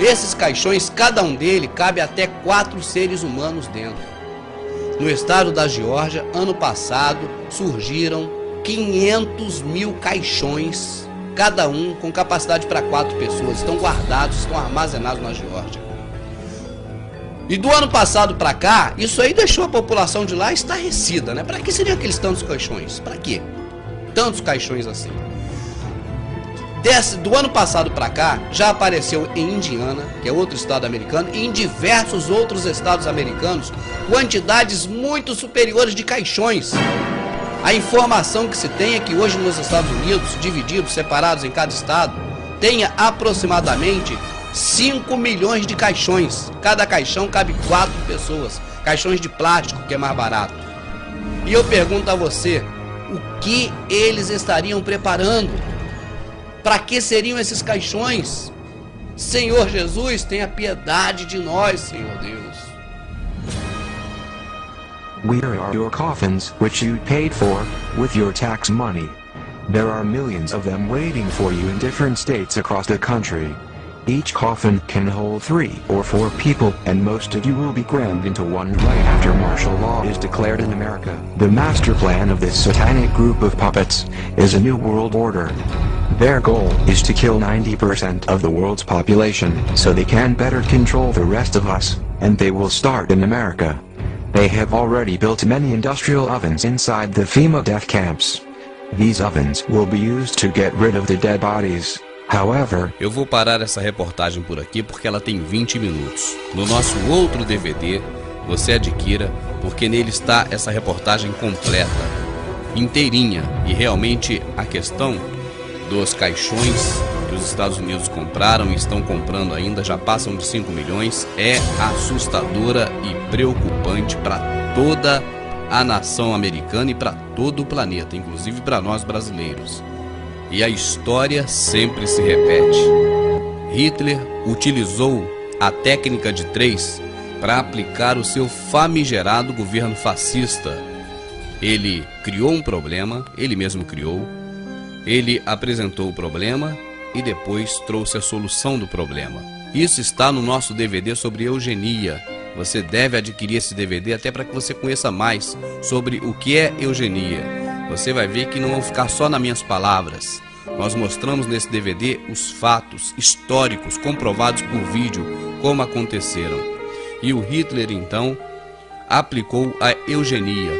Esses caixões, cada um deles cabe até 4 seres humanos dentro. No estado da Geórgia, ano passado, surgiram 500 mil caixões, cada um com capacidade para 4 pessoas. Estão guardados, estão armazenados na Geórgia. E do ano passado para cá, isso aí deixou a população de lá estarrecida, né? Para que seriam aqueles tantos caixões? Para quê? Tantos caixões assim. Do ano passado para cá, já apareceu em Indiana, que é outro estado americano, e em diversos outros estados americanos, quantidades muito superiores de caixões. A informação que se tem é que hoje nos Estados Unidos, divididos, separados em cada estado, tenha aproximadamente 5 milhões de caixões. Cada caixão cabe 4 pessoas. Caixões de plástico, que é mais barato. E eu pergunto a você, o que eles estariam preparando? Para que seriam esses caixões? Senhor Jesus, tenha piedade de nós, Senhor Deus. We are your coffins, which you paid for, with your tax money. There are millions of them waiting for you in different states across the country. Each coffin can hold 3 or 4 people, and most of you will be crammed into one right after martial law is declared in America. The master plan of this satanic group of puppets is a new world order. Their goal is to kill 90% of the world's population, so they can better control the rest of us, and they will start in America. They have already built many industrial ovens inside the FEMA death camps. These ovens will be used to get rid of the dead bodies. However, eu vou parar essa reportagem por aqui porque ela tem 20 minutos. No nosso outro DVD, você adquira, porque nele está essa reportagem completa, inteirinha, e realmente a questão dos caixões que os Estados Unidos compraram e estão comprando ainda, já passam de 5 milhões, é assustadora e preocupante para toda a nação americana e para todo o planeta, inclusive para nós brasileiros. E a história sempre se repete. Hitler utilizou a técnica de 3 para aplicar o seu famigerado governo fascista. Ele criou um problema, ele mesmo criou, ele apresentou o problema e depois trouxe a solução do problema. Isso está no nosso DVD sobre eugenia. Você deve adquirir esse DVD até para que você conheça mais sobre o que é eugenia. Você vai ver que não vão ficar só nas minhas palavras. Nós mostramos nesse DVD os fatos históricos comprovados por vídeo, como aconteceram. E o Hitler, então, aplicou a eugenia.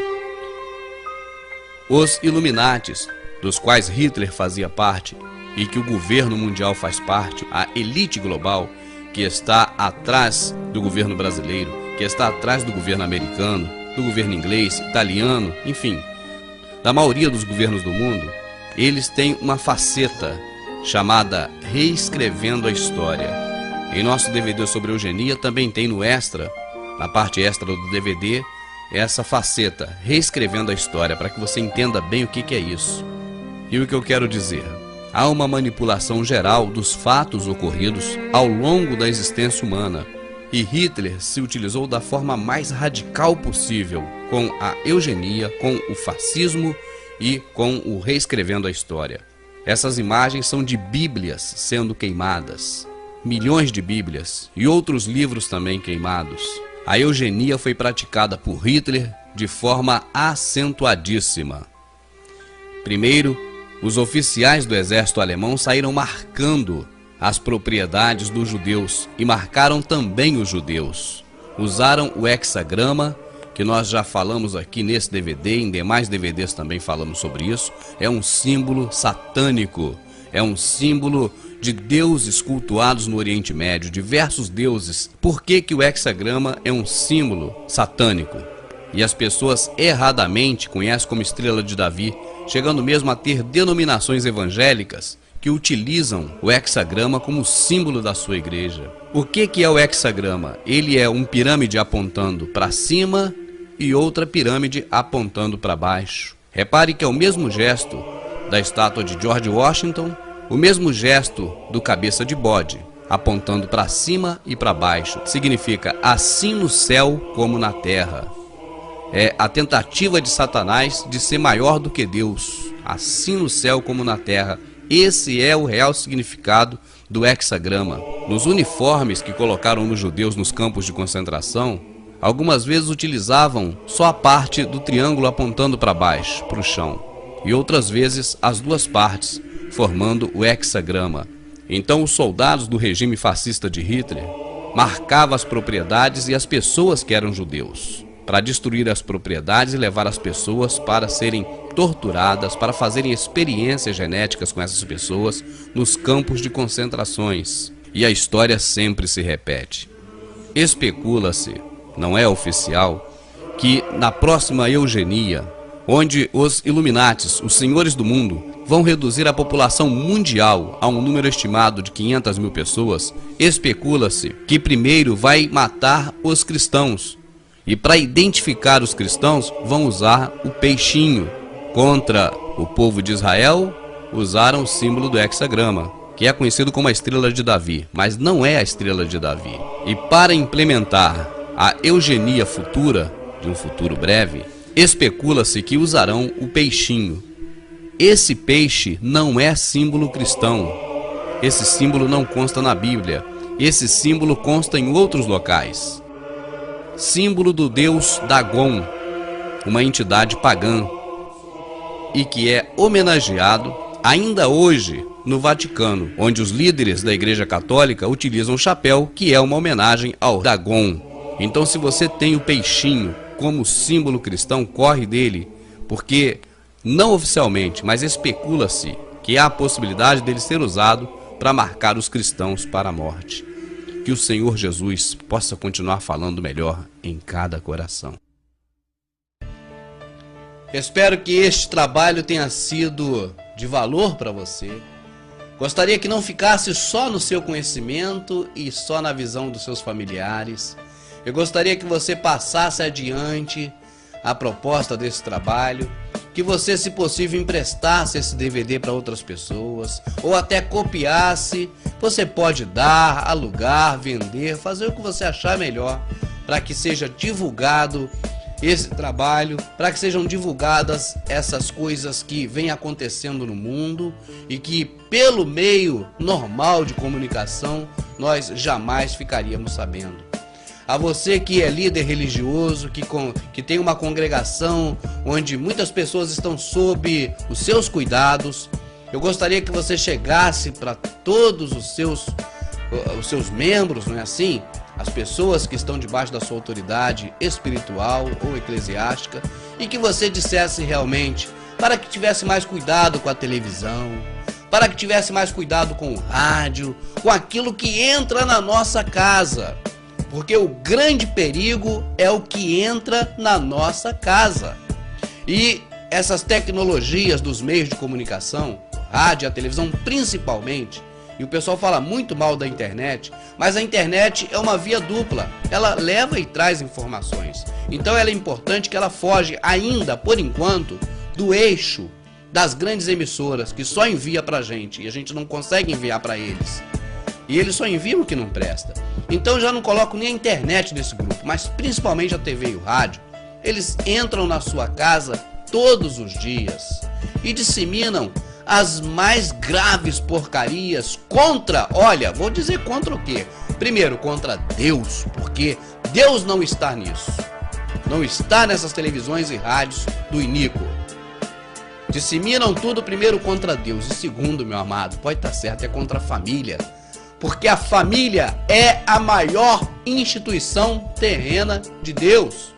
Os Illuminates, dos quais Hitler fazia parte e que o governo mundial faz parte, a elite global que está atrás do governo brasileiro, que está atrás do governo americano, do governo inglês, italiano, enfim, da maioria dos governos do mundo, eles têm uma faceta chamada Reescrevendo a História. Em nosso DVD sobre eugenia também tem no extra, na parte extra do DVD, essa faceta Reescrevendo a História, para que você entenda bem o que é isso. E o que eu quero dizer? Há uma manipulação geral dos fatos ocorridos ao longo da existência humana, e Hitler se utilizou da forma mais radical possível com a eugenia, com o fascismo e com o Reescrevendo a História. Essas imagens são de bíblias sendo queimadas, milhões de bíblias e outros livros também queimados. A eugenia foi praticada por Hitler de forma acentuadíssima. Primeiro, os oficiais do exército alemão saíram marcando as propriedades dos judeus e marcaram também os judeus. Usaram o hexagrama, que nós já falamos aqui nesse DVD, em demais DVDs também falamos sobre isso. É um símbolo satânico, é um símbolo de deuses cultuados no Oriente Médio, diversos deuses. Por que que o hexagrama é um símbolo satânico? E as pessoas erradamente conhecem como estrela de Davi, chegando mesmo a ter denominações evangélicas que utilizam o hexagrama como símbolo da sua igreja. O que é o hexagrama? Ele é uma pirâmide apontando para cima e outra pirâmide apontando para baixo. Repare que é o mesmo gesto da estátua de George Washington, o mesmo gesto do cabeça de bode, apontando para cima e para baixo. Significa assim no céu como na terra. É a tentativa de Satanás de ser maior do que Deus, assim no céu como na terra. Esse é o real significado do hexagrama. Nos uniformes que colocaram nos judeus nos campos de concentração, algumas vezes utilizavam só a parte do triângulo apontando para baixo, para o chão, e outras vezes as duas partes, formando o hexagrama. Então os soldados do regime fascista de Hitler marcavam as propriedades e as pessoas que eram judeus, para destruir as propriedades e levar as pessoas para serem torturadas, para fazerem experiências genéticas com essas pessoas nos campos de concentrações. E a história sempre se repete. Especula-se, não é oficial, que na próxima eugenia, onde os Illuminates, os senhores do mundo, vão reduzir a população mundial a um número estimado de 500 mil pessoas, especula-se que primeiro vai matar os cristãos. E para identificar os cristãos, vão usar o peixinho. Contra o povo de Israel, usaram o símbolo do hexagrama, que é conhecido como a estrela de Davi, mas não é a estrela de Davi. E para implementar a eugenia futura, de um futuro breve, especula-se que usarão o peixinho. Esse peixe não é símbolo cristão. Esse símbolo não consta na Bíblia. Esse símbolo consta em outros locais. Símbolo do deus Dagon, uma entidade pagã, e que é homenageado ainda hoje no Vaticano, onde os líderes da Igreja Católica utilizam o chapéu, que é uma homenagem ao Dagon. Então, se você tem o peixinho como símbolo cristão, corre dele, porque não oficialmente, mas especula-se que há a possibilidade dele ser usado para marcar os cristãos para a morte. Que o Senhor Jesus possa continuar falando melhor em cada coração. Espero que este trabalho tenha sido de valor para você. Gostaria que não ficasse só no seu conhecimento e só na visão dos seus familiares. Eu gostaria que você passasse adiante a proposta desse trabalho, que você, se possível, emprestasse esse DVD para outras pessoas, ou até copiasse. Você pode dar, alugar, vender, fazer o que você achar melhor, para que seja divulgado esse trabalho, para que sejam divulgadas essas coisas que vêm acontecendo no mundo e que, pelo meio normal de comunicação, nós jamais ficaríamos sabendo. A você que é líder religioso, que tem uma congregação onde muitas pessoas estão sob os seus cuidados, eu gostaria que você chegasse para todos os seus membros, não é assim? As pessoas que estão debaixo da sua autoridade espiritual ou eclesiástica, e que você dissesse realmente para que tivesse mais cuidado com a televisão, para que tivesse mais cuidado com o rádio, com aquilo que entra na nossa casa. Porque o grande perigo é o que entra na nossa casa. E essas tecnologias dos meios de comunicação, rádio, a televisão principalmente, e o pessoal fala muito mal da internet, mas a internet é uma via dupla, ela leva e traz informações. Então ela é importante que ela foge ainda, por enquanto, do eixo das grandes emissoras, que só envia pra gente, e a gente não consegue enviar pra eles. E eles só enviam o que não presta. Então eu já não coloco nem a internet nesse grupo, mas principalmente a TV e o rádio. Eles entram na sua casa todos os dias e disseminam as mais graves porcarias contra, olha, vou dizer contra o quê? Primeiro, contra Deus, porque Deus não está nisso. Não está nessas televisões e rádios do iníquo. Disseminam tudo primeiro contra Deus e segundo, meu amado, pode estar certo, é contra a família. Porque a família é a maior instituição terrena de Deus.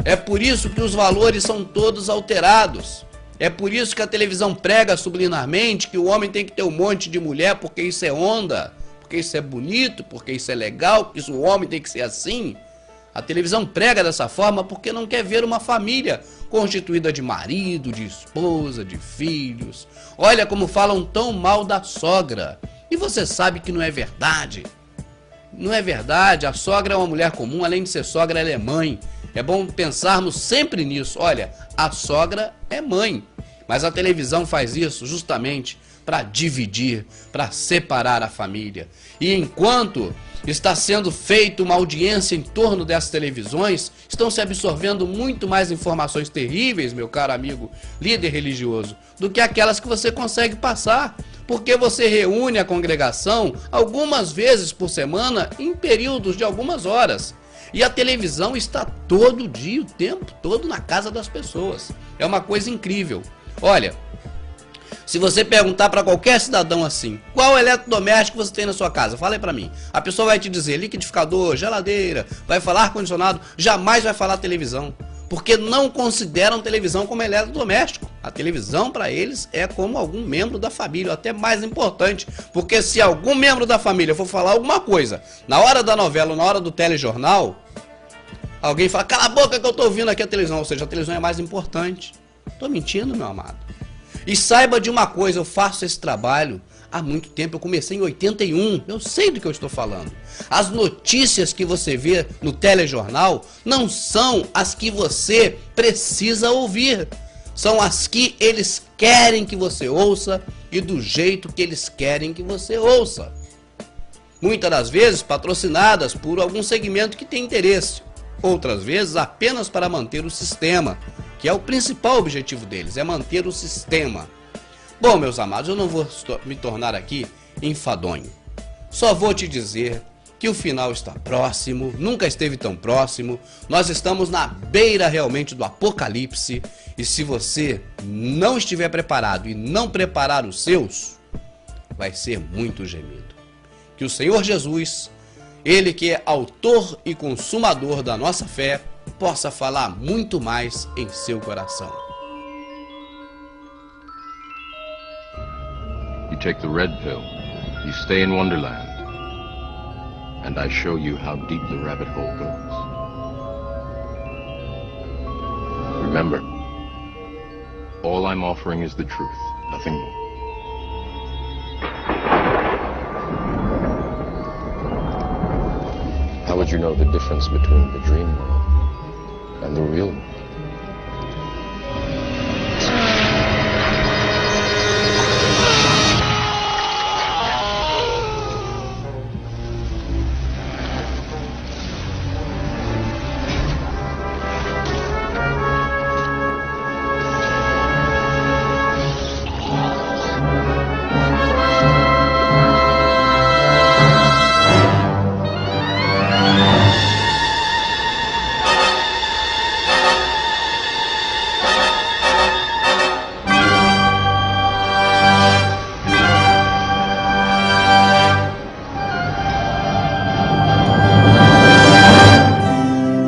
É por isso que os valores são todos alterados. É por isso que a televisão prega subliminarmente que o homem tem que ter um monte de mulher porque isso é onda, porque isso é bonito, porque isso é legal, que o homem tem que ser assim. A televisão prega dessa forma porque não quer ver uma família constituída de marido, de esposa, de filhos. Olha como falam tão mal da sogra. E você sabe que não é verdade. Não é verdade, a sogra é uma mulher comum, além de ser sogra, ela é mãe. É bom pensarmos sempre nisso. Olha, a sogra é mãe, mas a televisão faz isso justamente para dividir, para separar a família. E enquanto está sendo feita uma audiência em torno dessas televisões, estão se absorvendo muito mais informações terríveis, meu caro amigo líder religioso, do que aquelas que você consegue passar. Porque você reúne a congregação algumas vezes por semana em períodos de algumas horas. E a televisão está todo dia, o tempo todo na casa das pessoas. É uma coisa incrível. Olha, se você perguntar para qualquer cidadão assim, qual eletrodoméstico você tem na sua casa? Fala aí para mim. A pessoa vai te dizer liquidificador, geladeira, vai falar ar-condicionado, jamais vai falar televisão. Porque não consideram televisão como eletrodoméstico. A televisão para eles é como algum membro da família, até mais importante. Porque se algum membro da família for falar alguma coisa, na hora da novela, na hora do telejornal, alguém fala, cala a boca que eu tô ouvindo aqui a televisão. Ou seja, a televisão é mais importante. Tô mentindo, meu amado. E saiba de uma coisa, eu faço esse trabalho há muito tempo, eu comecei em 81, eu sei do que eu estou falando. As notícias que você vê no telejornal não são as que você precisa ouvir. São as que eles querem que você ouça e do jeito que eles querem que você ouça. Muitas das vezes patrocinadas por algum segmento que tem interesse. Outras vezes apenas para manter o sistema, que é o principal objetivo deles, é manter o sistema. Bom, meus amados, eu não vou me tornar aqui enfadonho. Só vou te dizer que o final está próximo, nunca esteve tão próximo, nós estamos na beira realmente do apocalipse, e se você não estiver preparado e não preparar os seus, vai ser muito gemido. Que o Senhor Jesus, Ele que é autor e consumador da nossa fé, possa falar muito mais em seu coração. You take the red pill, you stay in Wonderland, and I show you how deep the rabbit hole goes. Remember, all I'm offering is the truth, nothing more. How would you know the difference between the dream world and the real world?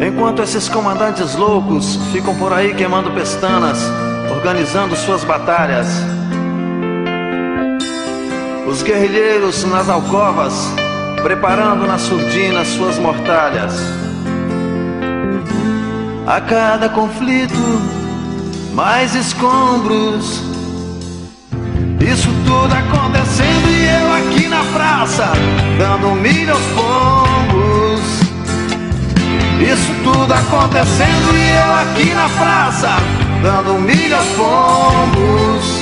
Enquanto esses comandantes loucos ficam por aí queimando pestanas, organizando suas batalhas, os guerrilheiros nas alcovas, preparando na surdina suas mortalhas. A cada conflito, mais escombros. Isso tudo acontecendo e eu aqui na praça, dando milho aos pombos. Isso tudo acontecendo e eu aqui na praça, dando milho aos pombos.